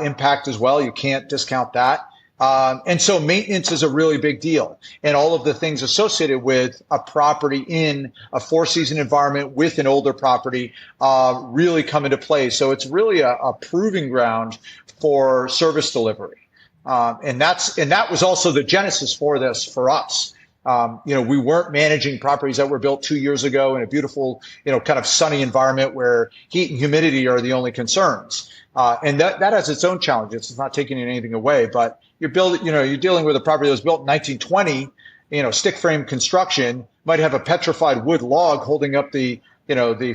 impact as well. You can't discount that. And so maintenance is a really big deal. And all of the things associated with a property in a four-season environment with an older property really come into play. So it's really a proving ground for service delivery. And that was also the genesis for this for us. We weren't managing properties that were built 2 years ago in a beautiful, kind of sunny environment where heat and humidity are the only concerns. And that has its own challenges. It's not taking anything away, but you're dealing with a property that was built in 1920, stick frame construction, might have a petrified wood log holding up the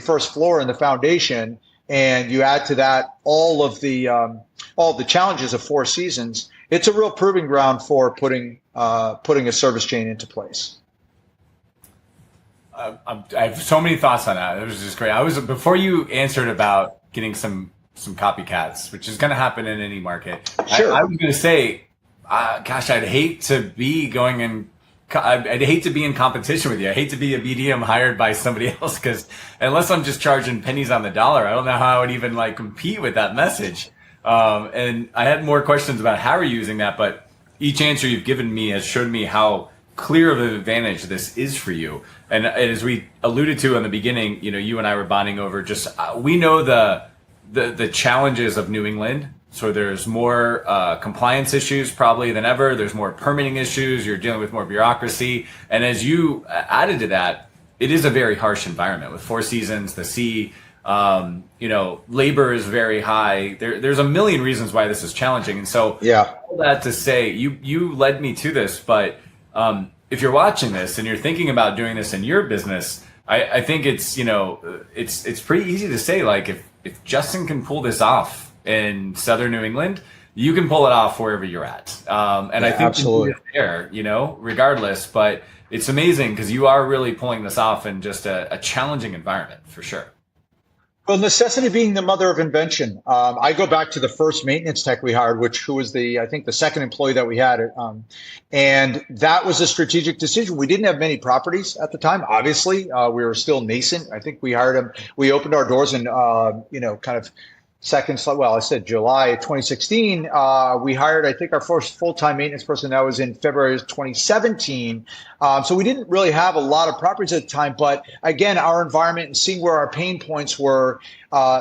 first floor and the foundation. And you add to that all the challenges of four seasons. It's a real proving ground for putting a service chain into place. I have so many thoughts on that. It was just great. Before you answered about getting some copycats, which is going to happen in any market. Sure. I was going to say, gosh, I'd hate to be I'd hate to be in competition with you. I hate to be a BDM hired by somebody else because unless I'm just charging pennies on the dollar, I don't know how I would even compete with that message. And I had more questions about how you're using that, but each answer you've given me has showed me how clear of an advantage this is for you. And as we alluded to in the beginning, you and I were bonding over we know the challenges of New England. So there's more compliance issues probably than ever. There's more permitting issues. You're dealing with more bureaucracy. And as you added to that, it is a very harsh environment with four seasons, the sea, labor is very high. There's a million reasons why this is challenging. And so all that to say, you led me to this, but if you're watching this and you're thinking about doing this in your business, I think it's pretty easy to say, if Justin can pull this off in Southern New England, you can pull it off wherever you're at. And I think absolutely there, regardless, but it's amazing because you are really pulling this off in just a challenging environment for sure. Well, necessity being the mother of invention. I go back to the first maintenance tech we hired, who was I think the second employee that we had. And that was a strategic decision. We didn't have many properties at the time. Obviously, we were still nascent. I think we hired him. We opened our doors in, July 2016. We hired, I think, our first full-time maintenance person. That was in February of 2017. So we didn't really have a lot of properties at the time. But again, our environment and seeing where our pain points were,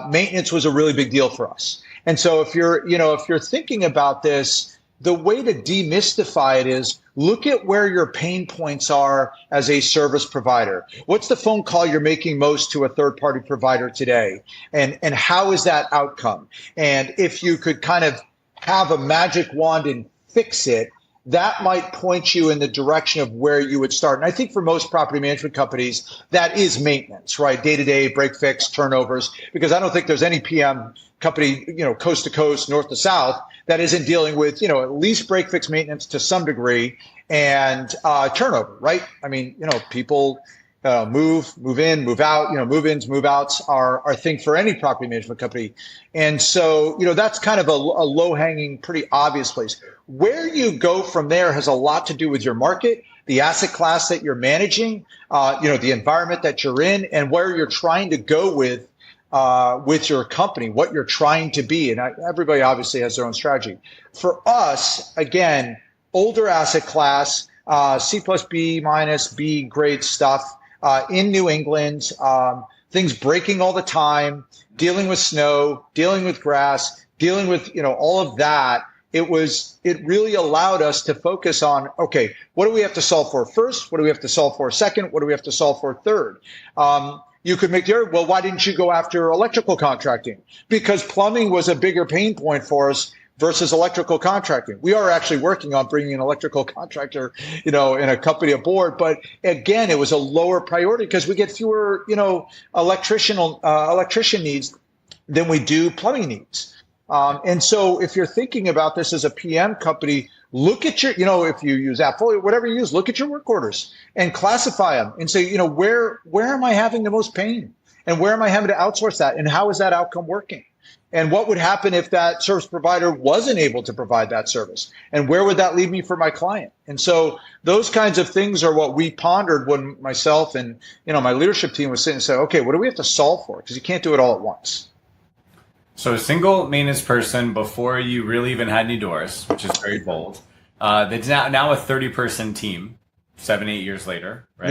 maintenance was a really big deal for us. And so if you're thinking about this, the way to demystify it is look at where your pain points are as a service provider. What's the phone call you're making most to a third-party provider today? And how is that outcome? And if you could kind of have a magic wand and fix it, that might point you in the direction of where you would start. And I think for most property management companies, that is maintenance, right? Day-to-day, break fix, turnovers, because I don't think there's any PM company, coast to coast, north to south, that isn't dealing with, at least break fix maintenance to some degree and turnover, right? I mean, people move in, move out, move-ins, move-outs are a thing for any property management company. And so, that's kind of a low-hanging, pretty obvious place. Where you go from there has a lot to do with your market, the asset class that you're managing, the environment that you're in, and where you're trying to go with your company, what you're trying to be. And everybody obviously has their own strategy. For us, again, older asset class, C plus B minus B grade stuff in New England, things breaking all the time, dealing with snow, dealing with grass, dealing with, all of that. It really allowed us to focus on, okay, what do we have to solve for first? What do we have to solve for second? What do we have to solve for third? You could make the argument, well, why didn't you go after electrical contracting? Because plumbing was a bigger pain point for us versus electrical contracting. We are actually working on bringing an electrical contractor, in a company aboard. But again, it was a lower priority because we get fewer, electrician needs than we do plumbing needs. And so if you're thinking about this as a PM company, look at your, if you use AppFolio, whatever you use, look at your work orders and classify them and say, where am I having the most pain? And where am I having to outsource that? And how is that outcome working? And what would happen if that service provider wasn't able to provide that service? And where would that leave me for my client? And so those kinds of things are what we pondered when myself and, my leadership team was sitting and said, okay, what do we have to solve for? Because you can't do it all at once. So a single maintenance person before you really even had any doors, which is very bold. That's now a 30-person team, 7-8 years later, right?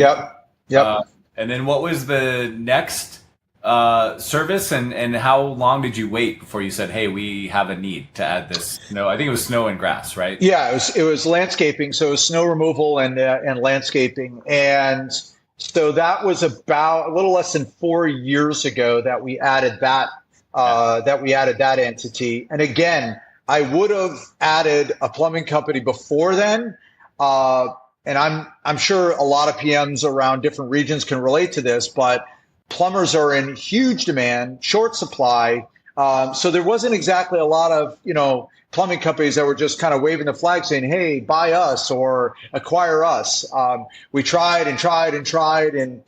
Yep. And then what was the next service, and how long did you wait before you said, hey, we have a need to add this snow? I think it was snow and grass, right? Yeah, it was landscaping. So it was snow removal and landscaping. And so that was about a little less than 4 years ago that we added that entity. And again, I would have added a plumbing company before then. And I'm sure a lot of PMs around different regions can relate to this, but plumbers are in huge demand, short supply. So there wasn't exactly a lot of, plumbing companies that were just kind of waving the flag saying, hey, buy us or acquire us. We tried and tried and tried and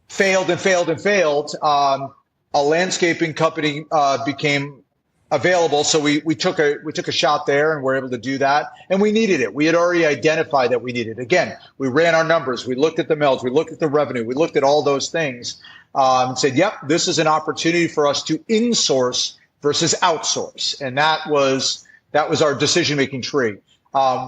failed and failed and failed. A landscaping company became available, so we took a shot there and were able to do that, and we needed it. We had already identified that we needed it. Again, we ran our numbers, we looked at the mills, we looked at the revenue, we looked at all those things, and said, yep, this is an opportunity for us to insource versus outsource, and that was our decision-making tree.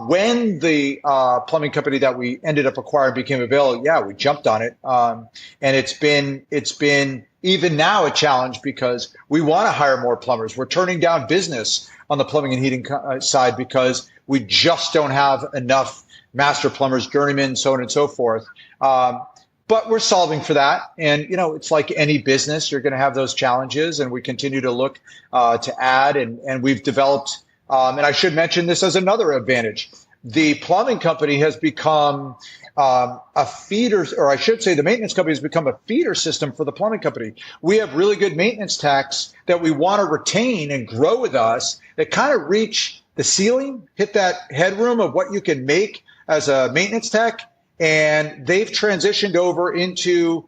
When the plumbing company that we ended up acquiring became available, we jumped on it, and it's been even now a challenge because we want to hire more plumbers. We're turning down business on the plumbing and heating side because we just don't have enough master plumbers, journeymen, so on and so forth. But we're solving for that. And, it's like any business, you're going to have those challenges, and we continue to look to add. And we've developed, and I should mention this as another advantage. The plumbing company has become a feeder, or I should say the maintenance company has become a feeder system for the plumbing company. We have really good maintenance techs that we want to retain and grow with us that kind of reach the ceiling, hit that headroom of what you can make as a maintenance tech. And they've transitioned over into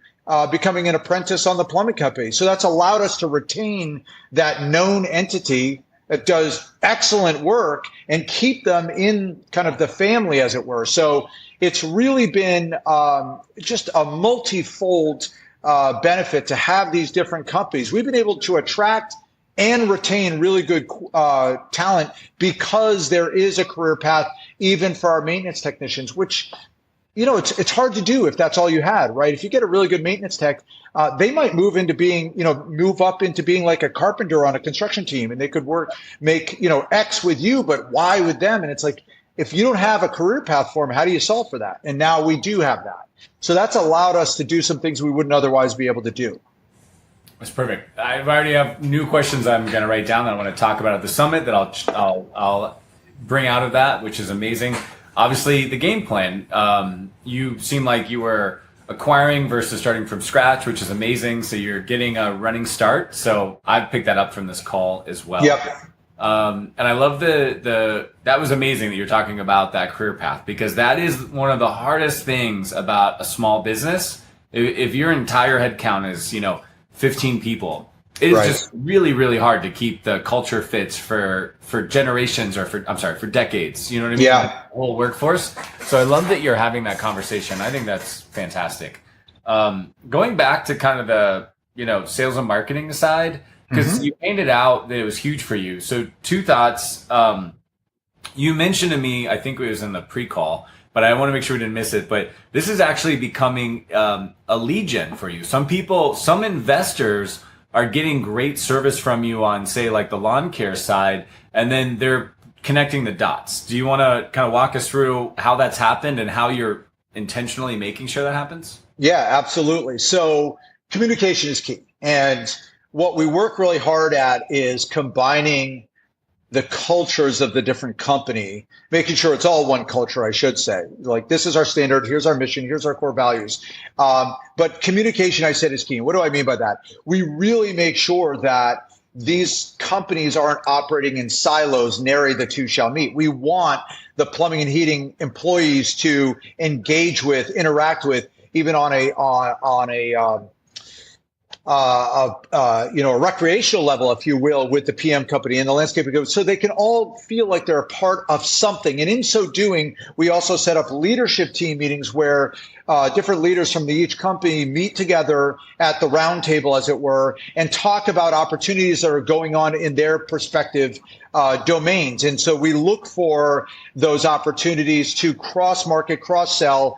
becoming an apprentice on the plumbing company. So that's allowed us to retain that known entity that does excellent work and keep them in kind of the family, as it were. So it's really been just a multifold benefit to have these different companies. We've been able to attract and retain really good talent because there is a career path even for our maintenance technicians, which, it's hard to do if that's all you had, right? If you get a really good maintenance tech, they might move up into being like a carpenter on a construction team, and they could make X with you, but Y with them. And it's like, if you don't have a career path for them, how do you solve for that? And now we do have that. So that's allowed us to do some things we wouldn't otherwise be able to do. That's perfect. I already have new questions I'm going to write down that I want to talk about at the summit that I'll bring out of that, which is amazing. Obviously, the game plan, you seem like you were acquiring versus starting from scratch, which is amazing. So you're getting a running start. So I've picked that up from this call as well. Yep. And I love that was amazing that you're talking about that career path, because that is one of the hardest things about a small business. If your entire headcount is, 15 people, it is just really, really hard to keep the culture fits for generations or for decades. You know what I mean? Yeah. The whole workforce. So I love that you're having that conversation. I think that's fantastic. Going back to kind of the, sales and marketing side, because you painted out that it was huge for you. So two thoughts. You mentioned to me, I think it was in the pre-call, but I want to make sure we didn't miss it. But this is actually becoming a lead gen for you. Some investors are getting great service from you on, say, like the lawn care side, and then they're connecting the dots. Do you want to kind of walk us through how that's happened and how you're intentionally making sure that happens? Yeah, absolutely. So communication is key. And what we work really hard at is combining the cultures of the different company, making sure it's all one culture, I should say. Like, this is our standard, here's our mission, here's our core values. But communication, I said, is key. What do I mean by that? We really make sure that these companies aren't operating in silos, nary the two shall meet. We want the plumbing and heating employees to engage with, interact with, even on a a recreational level, if you will, with the PM company and the landscaping company, so they can all feel like they're a part of something. And in so doing, we also set up leadership team meetings where different leaders from each company meet together at the round table, as it were, and talk about opportunities that are going on in their perspective domains. And so we look for those opportunities to cross-market, cross-sell,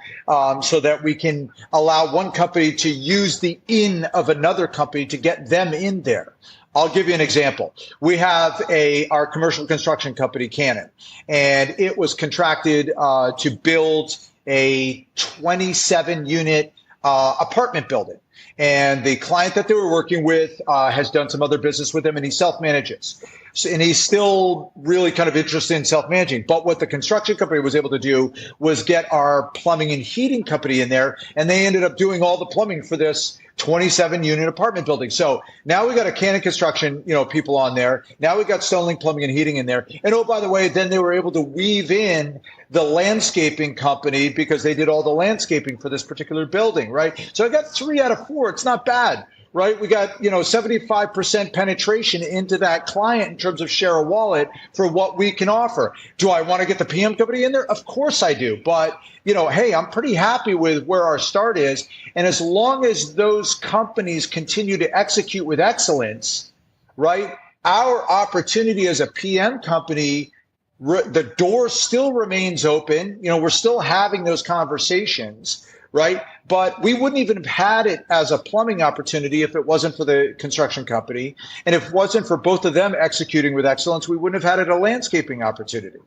so that we can allow one company to use the in of another company to get them in there. I'll give you an example. We have our commercial construction company, Cannon, and it was contracted to build a 27-unit apartment building. And the client that they were working with has done some other business with them, and he self-manages. And he's still really kind of interested in self-managing. But what the construction company was able to do was get our plumbing and heating company in there, and they ended up doing all the plumbing for this 27-unit apartment building. So now we got a Cannon Construction, people on there. Now we got StoneLink Plumbing and Heating in there. And oh, by the way, then they were able to weave in the landscaping company because they did all the landscaping for this particular building, right? So I got 3 out of 4. It's not bad, right? We got, 75% penetration into that client in terms of share of wallet for what we can offer. Do I want to get the PM company in there? Of course I do. But, hey, I'm pretty happy with where our start is. And as long as those companies continue to execute with excellence, right, our opportunity as a PM company, the door still remains open. We're still having those conversations, right? But we wouldn't even have had it as a plumbing opportunity if it wasn't for the construction company. And if it wasn't for both of them executing with excellence, we wouldn't have had it a landscaping opportunity.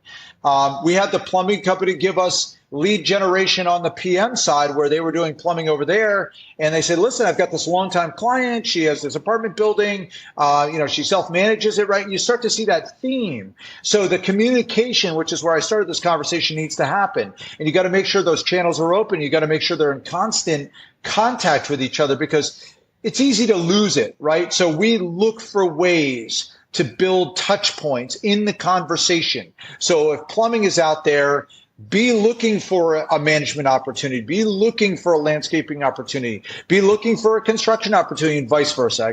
We had the plumbing company give us lead generation on the PM side where they were doing plumbing over there. And they said, listen, I've got this longtime client. She has this apartment building. She self-manages it, right? And you start to see that theme. So the communication, which is where I started this conversation, needs to happen. And you got to make sure those channels are open. You got to make sure they're in constant contact with each other because it's easy to lose it, right? So we look for ways to build touch points in the conversation. So if plumbing is out there, be looking for a management opportunity, be looking for a landscaping opportunity, be looking for a construction opportunity, and vice versa. I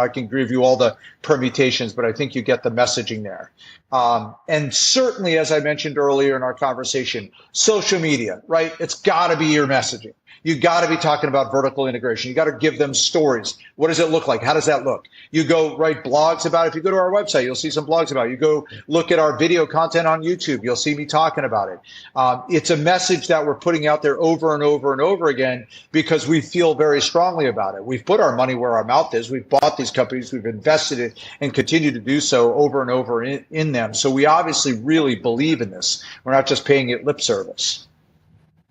can give you all the permutations, but I think you get the messaging there. And certainly, as I mentioned earlier in our conversation, social media, right? It's got to be your messaging. You got to be talking about vertical integration. You got to give them stories. What does it look like? How does that look? You go write blogs about it. If you go to our website, you'll see some blogs about it. You go look at our video content on YouTube. You'll see me talking about it. It's a message that we're putting out there over and over and over again because we feel very strongly about it. We've put our money where our mouth is. We've bought these companies. We've invested in and continue to do so over and over in them. So we obviously really believe in this. We're not just paying it lip service.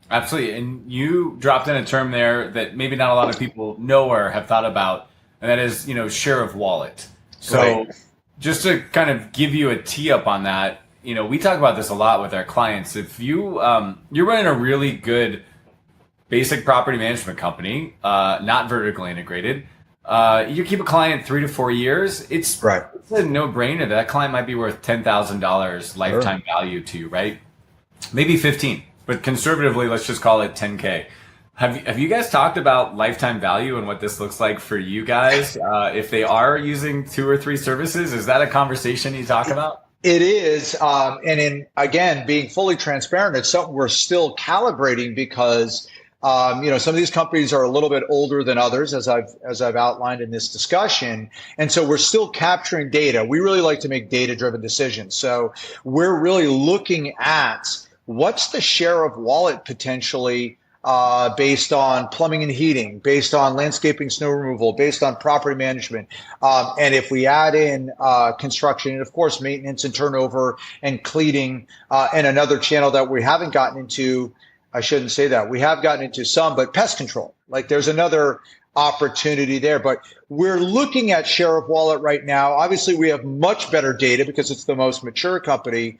Absolutely. And you dropped in a term there that maybe not a lot of people know or have thought about, and that is, share of wallet. So right. Just to kind of give you a tee up on that, we talk about this a lot with our clients. If you're running a really good basic property management company, not vertically integrated, you keep a client 3 to 4 years, it's a no-brainer. That client might be worth $10,000 lifetime value to you, right? Maybe 15. But conservatively, let's just call it 10K. Have you guys talked about lifetime value and what this looks like for you guys? If they are using 2 or 3 services, is that a conversation you talk about? It is. Again, being fully transparent, it's something we're still calibrating because, some of these companies are a little bit older than others, as I've outlined in this discussion. And so we're still capturing data. We really like to make data-driven decisions. So we're really looking at what's the share of wallet potentially based on plumbing and heating, based on landscaping, snow removal, based on property management. And if we add in construction and, of course, maintenance and turnover and cleaning and another channel that we haven't gotten into, I shouldn't say that. We have gotten into some, but pest control. Like there's another opportunity there. But we're looking at share of wallet right now. Obviously, we have much better data because it's the most mature company,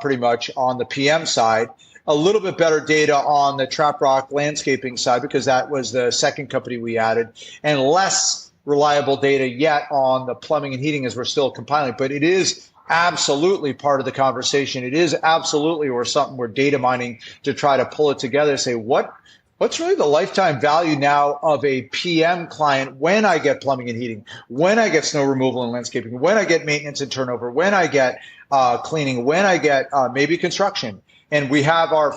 pretty much on the PM side. A little bit better data on the Trap Rock landscaping side because that was the second company we added, and less reliable data yet on the plumbing and heating as we're still compiling. But it is absolutely part of the conversation. It is absolutely something we're data mining to try to pull it together, say what's really the lifetime value now of a PM client when I get plumbing and heating, when I get snow removal and landscaping, when I get maintenance and turnover, when I get cleaning, when I get maybe construction. And we have our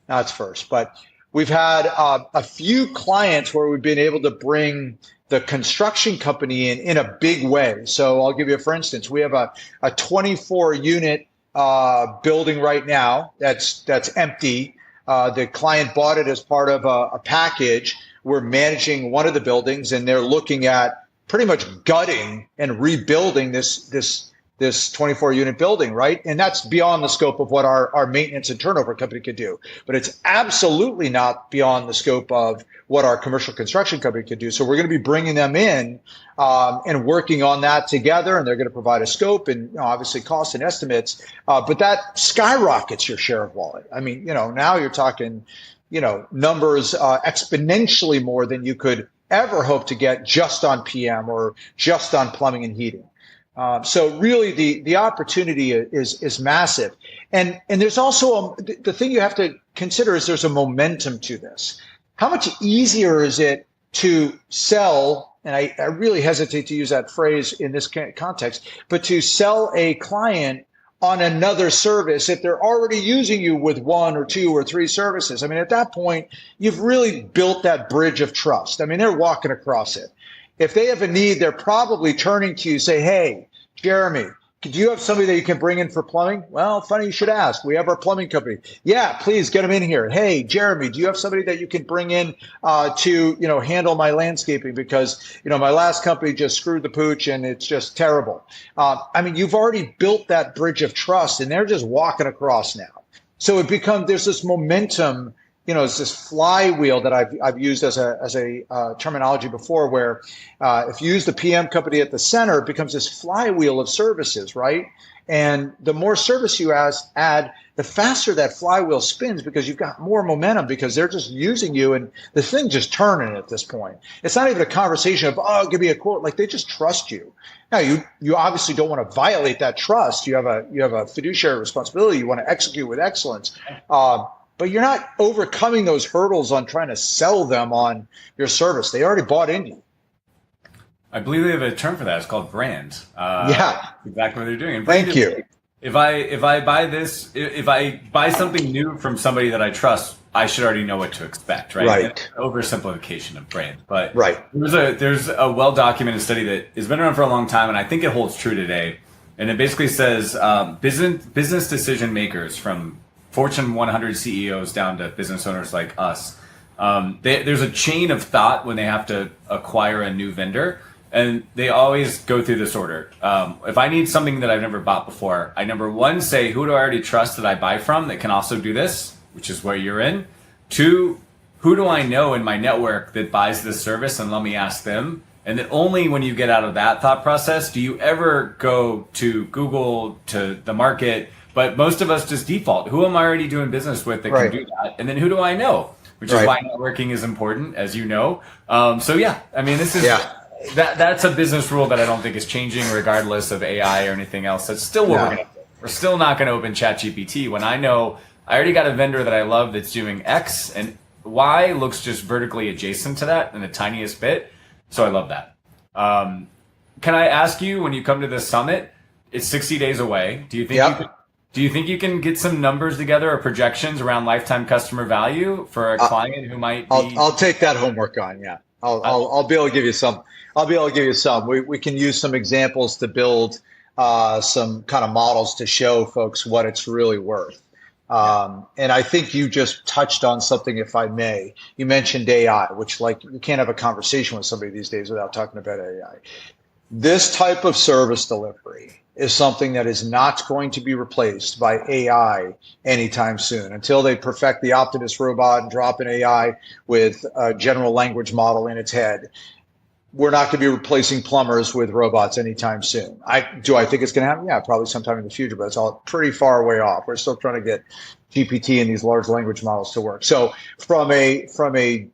but we've had a few clients where we've been able to bring the construction company in a big way. So I'll give you, for instance, we have a 24 unit building right now that's empty. The client bought it as part of a package. We're managing one of the buildings, and they're looking at pretty much gutting and rebuilding this 24 unit building, right? And that's beyond the scope of what our maintenance and turnover company could do. But it's absolutely not beyond the scope of what our commercial construction company could do. So we're going to be bringing them in and working on that together. And they're going to provide a scope and obviously cost and estimates. But that skyrockets your share of wallet. I mean, now you're talking, numbers exponentially more than you could ever hope to get just on PM or just on plumbing and heating. So really the opportunity is massive. And there's also the thing you have to consider is there's a momentum to this. How much easier is it to sell, and I really hesitate to use that phrase in this context, but to sell a client on another service if they're already using you with one or two or three services? I mean, at that point, you've really built that bridge of trust. I mean, they're walking across it. If they have a need, they're probably turning to you, say, hey, Jeremy, do you have somebody that you can bring in for plumbing? Well, funny you should ask. We have our plumbing company. Yeah, please get them in here. Hey, Jeremy, do you have somebody that you can bring in to handle my landscaping because my last company just screwed the pooch and it's just terrible. I mean, you've already built that bridge of trust, and they're just walking across now. So there's this momentum. It's this flywheel that I've used as a terminology before, where if you use the PM company at the center, it becomes this flywheel of services, right? And the more service you add, the faster that flywheel spins because you've got more momentum because they're just using you and the thing just turning at this point. It's not even a conversation of, give me a quote. Like, they just trust you. Now, you obviously don't want to violate that trust. You have a fiduciary responsibility. You want to execute with excellence. But you're not overcoming those hurdles on trying to sell them on your service. They already bought into you. I believe they have a term for that. It's called brand. Yeah, exactly what they're doing. And thank you. If I buy something new from somebody that I trust, I should already know what to expect, right? Right. Oversimplification of brand, but right. There's a well-documented study that has been around for a long time, and I think it holds true today. And it basically says business decision makers from Fortune 100 CEOs down to business owners like us. There's a chain of thought when they have to acquire a new vendor, and they always go through this order. If I need something that I've never bought before, I number one say, who do I already trust that I buy from that can also do this, which is where you're in. Two, who do I know in my network that buys this service, and let me ask them. And then only when you get out of that thought process do you ever go to Google, to the market. But most of us just default. Who am I already doing business with that can do that? And then who do I know? Which is why networking is important, as you know. So yeah, I mean, this is that's a business rule that I don't think is changing, regardless of AI or anything else. That's still what we're going to do. We're still not going to open ChatGPT when I know I already got a vendor that I love that's doing X, and Y looks just vertically adjacent to that in the tiniest bit. So I love that. Can I ask you, when you come to this summit, it's 60 days away. Do you think you can get some numbers together or projections around lifetime customer value for a client who might be? I'll take that homework on. Yeah, I'll be able to give you some. We can use some examples to build some kind of models to show folks what it's really worth. And I think you just touched on something, if I may. You mentioned AI, which, like, you can't have a conversation with somebody these days without talking about AI. This type of service delivery is something that is not going to be replaced by AI anytime soon until they perfect the Optimus robot and drop an AI with a general language model in its head. We're not going to be replacing plumbers with robots anytime soon. Do I think it's going to happen? Yeah, probably sometime in the future, but it's all pretty far away off. We're still trying to get GPT and these large language models to work. So from a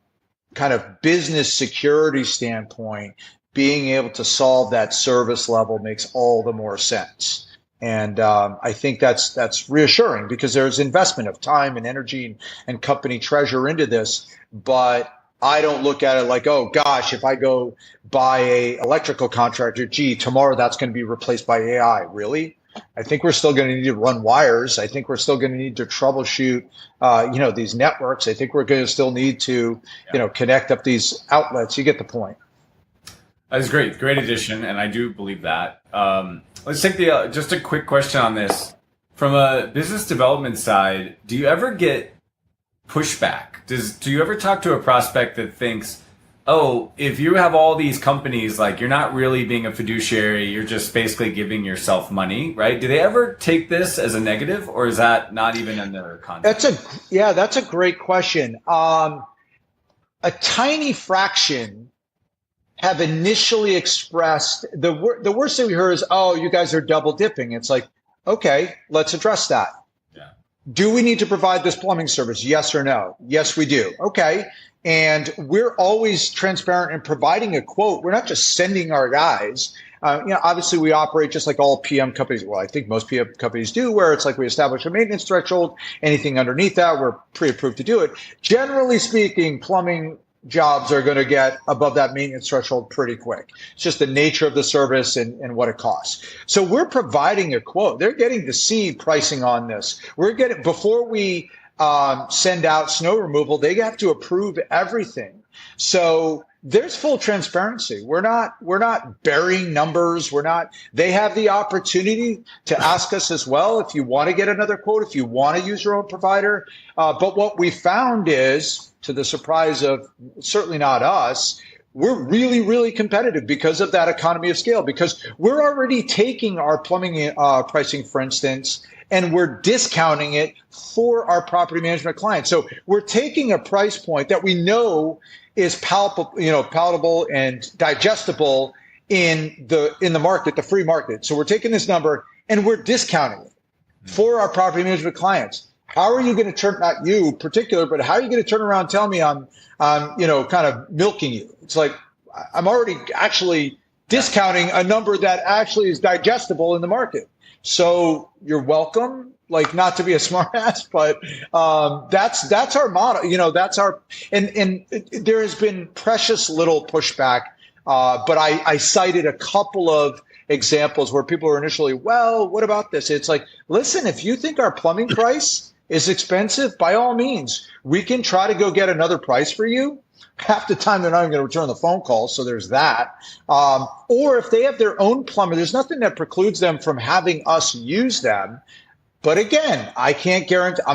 kind of business security standpoint, being able to solve that service level makes all the more sense. And I think that's reassuring because there's investment of time and energy and company treasure into this, but I don't look at it like, oh gosh, if I go buy a electrical contractor, gee, tomorrow that's going to be replaced by AI. Really? I think we're still going to need to run wires. I think we're still going to need to troubleshoot, these networks. I think we're going to still need to, connect up these outlets. You get the point. That's great. Great addition. And I do believe that. Let's take just a quick question on this. From a business development side, do you ever get pushback? Do you ever talk to a prospect that thinks, oh, if you have all these companies, like you're not really being a fiduciary, you're just basically giving yourself money, right? Do they ever take this as a negative, or is that not even in their context? That's a great question. A tiny fraction have initially expressed the worst thing we heard is, oh, you guys are double dipping. It's like, okay, let's address that. Do we need to provide this plumbing service? Yes or no? Yes, we do. Okay. And we're always transparent in providing a quote. We're not just sending our guys. Obviously we operate just like all PM companies. Well, I think most PM companies do, where it's like we establish a maintenance threshold. Anything underneath that, we're pre-approved to do it. Generally speaking, plumbing jobs are going to get above that maintenance threshold pretty quick. It's just the nature of the service and what it costs. So we're providing a quote. They're getting to see pricing on this. Before we send out snow removal, they have to approve everything. So there's full transparency. We're not burying numbers. They have the opportunity to ask us as well if you want to get another quote, if you want to use your own provider. But what we found is, to the surprise of certainly not us, we're really, really competitive because of that economy of scale, because we're already taking our plumbing pricing, for instance, and we're discounting it for our property management clients. So we're taking a price point that we know is palatable and digestible in the market, the free market. So we're taking this number and we're discounting it for our property management clients. How are you going to not you in particular, but how are you going to turn around and tell me I'm kind of milking you? It's like, I'm already actually discounting a number that actually is digestible in the market. So you're welcome, like, not to be a smart ass, but that's our model. And there has been precious little pushback. But I cited a couple of examples where people were initially, well, what about this? It's like, listen, if you think our plumbing price is expensive, by all means, we can try to go get another price for you. Half the time, they're not even going to return the phone call. So there's that. Or if they have their own plumber, there's nothing that precludes them from having us use them. But again, I'm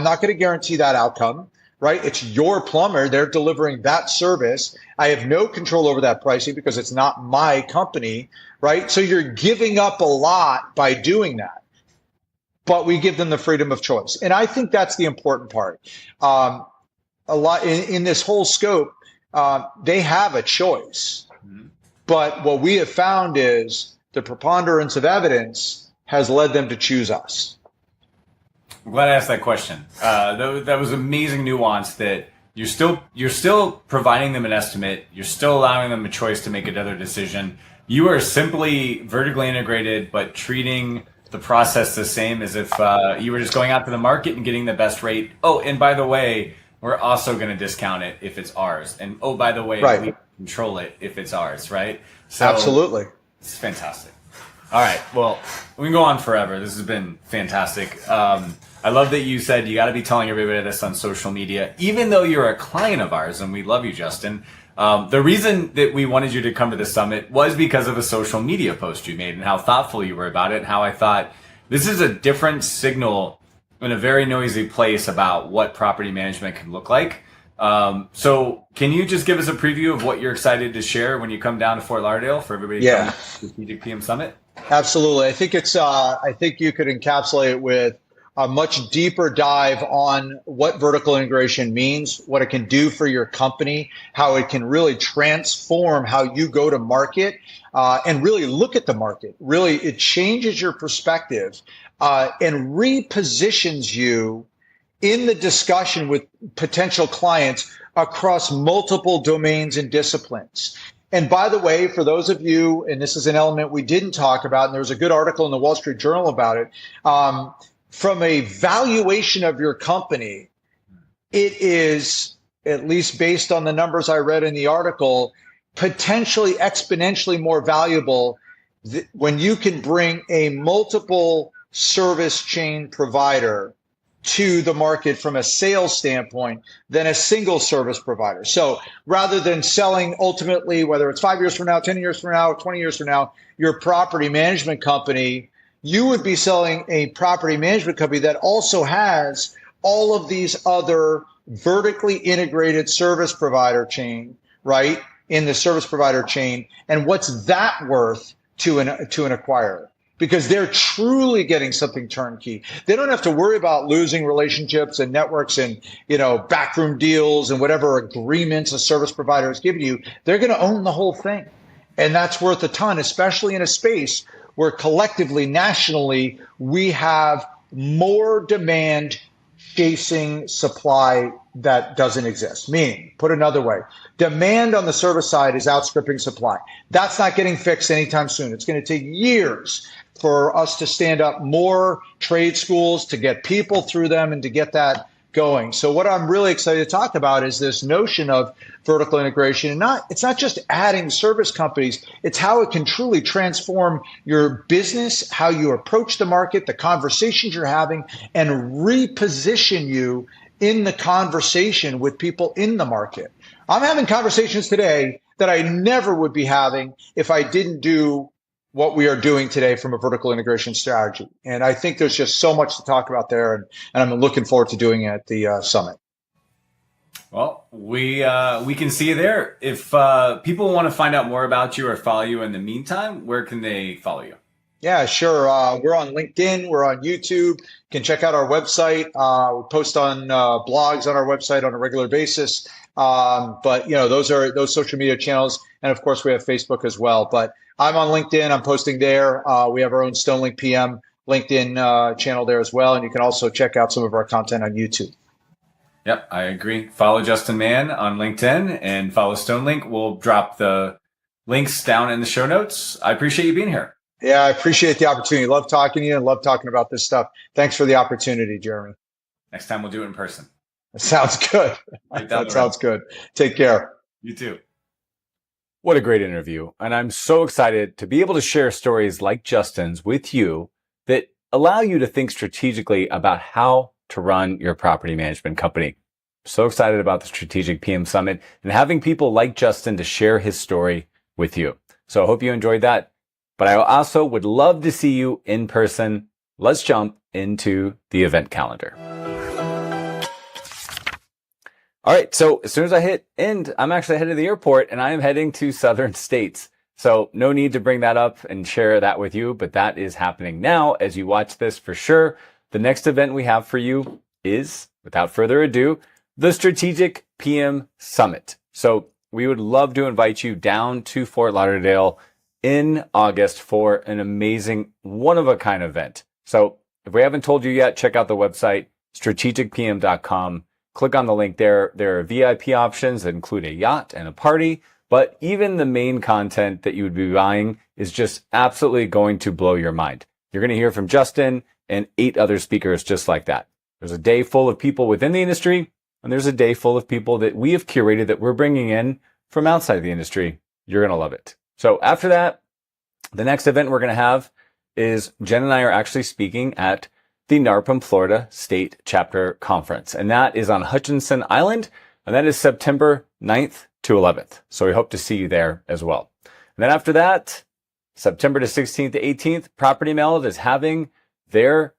not going to guarantee that outcome, right? It's your plumber. They're delivering that service. I have no control over that pricing because it's not my company, right? So you're giving up a lot by doing that. But we give them the freedom of choice. And I think that's the important part. A lot in this whole scope, they have a choice. But what we have found is the preponderance of evidence has led them to choose us. I'm glad I asked that question. That was amazing nuance that you're still providing them an estimate. You're still allowing them a choice to make another decision. You are simply vertically integrated, but treating the process the same as if you were just going out to the market and getting the best rate. Oh, and by the way, we're also going to discount it if it's ours. And oh, by the way, right, we control it if it's ours, right? So absolutely. It's fantastic. All right. Well, we can go on forever. This has been fantastic. I love that you said you got to be telling everybody this on social media, even though you're a client of ours, and we love you, Justin. The reason that we wanted you to come to the summit was because of a social media post you made and how thoughtful you were about it, and how I thought this is a different signal in a very noisy place about what property management can look like. So can you just give us a preview of what you're excited to share when you come down to Fort Lauderdale for everybody to come to the Strategic PM Summit? Absolutely. I think I think you could encapsulate it with a much deeper dive on what vertical integration means, what it can do for your company, how it can really transform how you go to market, and really look at the market. Really, it changes your perspective, and repositions you in the discussion with potential clients across multiple domains and disciplines. And by the way, for those of you, and this is an element we didn't talk about, and there was a good article in the Wall Street Journal about it, from a valuation of your company, it is, at least based on the numbers I read in the article, potentially exponentially more valuable when you can bring a multiple service chain provider to the market from a sales standpoint than a single service provider. So rather than selling ultimately, whether it's 5 years from now, 10 years from now, 20 years from now, your property management company, you would be selling a property management company that also has all of these other vertically integrated service provider chain, right, in the service provider chain. And what's that worth to an acquirer? Because they're truly getting something turnkey. They don't have to worry about losing relationships and networks and, backroom deals and whatever agreements a service provider is giving you. They're going to own the whole thing. And that's worth a ton, especially in a space where collectively, nationally, we have more demand chasing supply that doesn't exist. Meaning, put another way, demand on the service side is outstripping supply. That's not getting fixed anytime soon. It's going to take years for us to stand up more trade schools, to get people through them, and to get that going. So what I'm really excited to talk about is this notion of vertical integration. And it's not just adding service companies, it's how it can truly transform your business, how you approach the market, the conversations you're having, and reposition you in the conversation with people in the market. I'm having conversations today that I never would be having if I didn't do what we are doing today from a vertical integration strategy. And I think there's just so much to talk about there, and I'm looking forward to doing it at the summit. Well, we can see you there. If people want to find out more about you or follow you in the meantime, where can they follow you? Yeah, sure. We're on LinkedIn. We're on YouTube. You can check out our website. We post on blogs on our website on a regular basis. But those social media channels, and of course we have Facebook as well. But I'm on LinkedIn. I'm posting there. We have our own StoneLink PM LinkedIn channel there as well, and you can also check out some of our content on YouTube. Yep, I agree. Follow Justin Mann on LinkedIn and follow StoneLink. We'll drop the links down in the show notes. I appreciate you being here. Yeah, I appreciate the opportunity. Love talking to you and love talking about this stuff. Thanks for the opportunity, Jeremy. Next time we'll do it in person. That sounds good. That sounds good. Take care. You too. What a great interview. And I'm so excited to be able to share stories like Justin's with you that allow you to think strategically about how to run your property management company. So excited about the Strategic PM Summit and having people like Justin to share his story with you. So I hope you enjoyed that. But I also would love to see you in person. Let's jump into the event calendar. All right, so as soon as I hit end, I'm actually headed to the airport and I am heading to southern states. So no need to bring that up and share that with you, but that is happening now as you watch this for sure. The next event we have for you is, without further ado, the Strategic PM Summit. So we would love to invite you down to Fort Lauderdale in August for an amazing one-of-a-kind event. So if we haven't told you yet, check out the website, strategicpm.com. Click on the link there. There are VIP options that include a yacht and a party, but even the main content that you would be buying is just absolutely going to blow your mind. You're going to hear from Justin and 8 other speakers just like that. There's a day full of people within the industry, and there's a day full of people that we have curated that we're bringing in from outside the industry. You're going to love it. So after that, the next event we're going to have is Jen and I are actually speaking at the NARPM Florida State Chapter Conference. And that is on Hutchinson Island. And that is September 9th to 11th. So we hope to see you there as well. And then after that, September to 16th to 18th, Property Meld is having their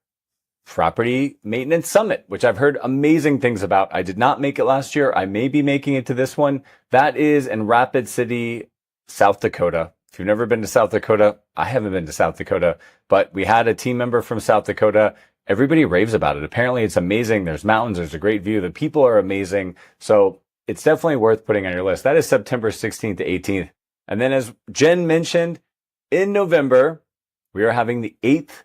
Property Maintenance Summit, which I've heard amazing things about. I did not make it last year. I may be making it to this one. That is in Rapid City, South Dakota. If you've never been to South Dakota, I haven't been to South Dakota, but we had a team member from South Dakota. Everybody raves about it. Apparently it's amazing. There's mountains. There's a great view. The people are amazing. So it's definitely worth putting on your list. That is September 16th to 18th. And then as Jen mentioned, in November, we are having the 8th.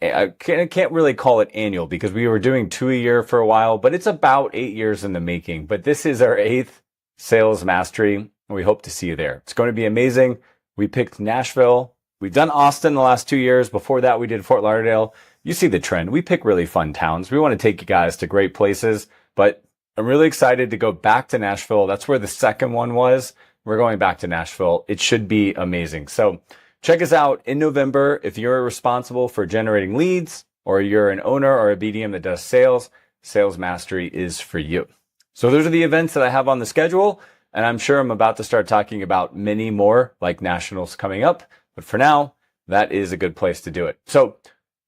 I can't really call it annual because we were doing 2 a year for a while, but it's about 8 years in the making. But this is our 8th Sales Mastery, and we hope to see you there. It's going to be amazing. We picked Nashville. We've done Austin the last 2 years. Before that, we did Fort Lauderdale. You see the trend. We pick really fun towns. We want to take you guys to great places, but I'm really excited to go back to Nashville. That's where the second one was. We're going back to Nashville. It should be amazing. So check us out in November. If you're responsible for generating leads or you're an owner or a BDM that does sales, Sales Mastery is for you. So those are the events that I have on the schedule. And I'm sure I'm about to start talking about many more like nationals coming up. But for now, that is a good place to do it. So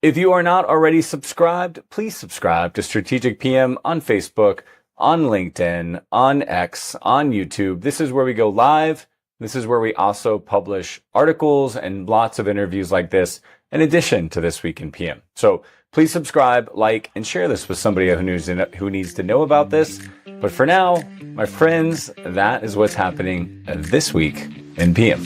if you are not already subscribed, please subscribe to Strategic PM on Facebook, on LinkedIn, on X, on YouTube. This is where we go live. This is where we also publish articles and lots of interviews like this in addition to This Week in PM. So please subscribe, like, and share this with somebody who needs to know about this. But for now, my friends, that is what's happening this week in PM.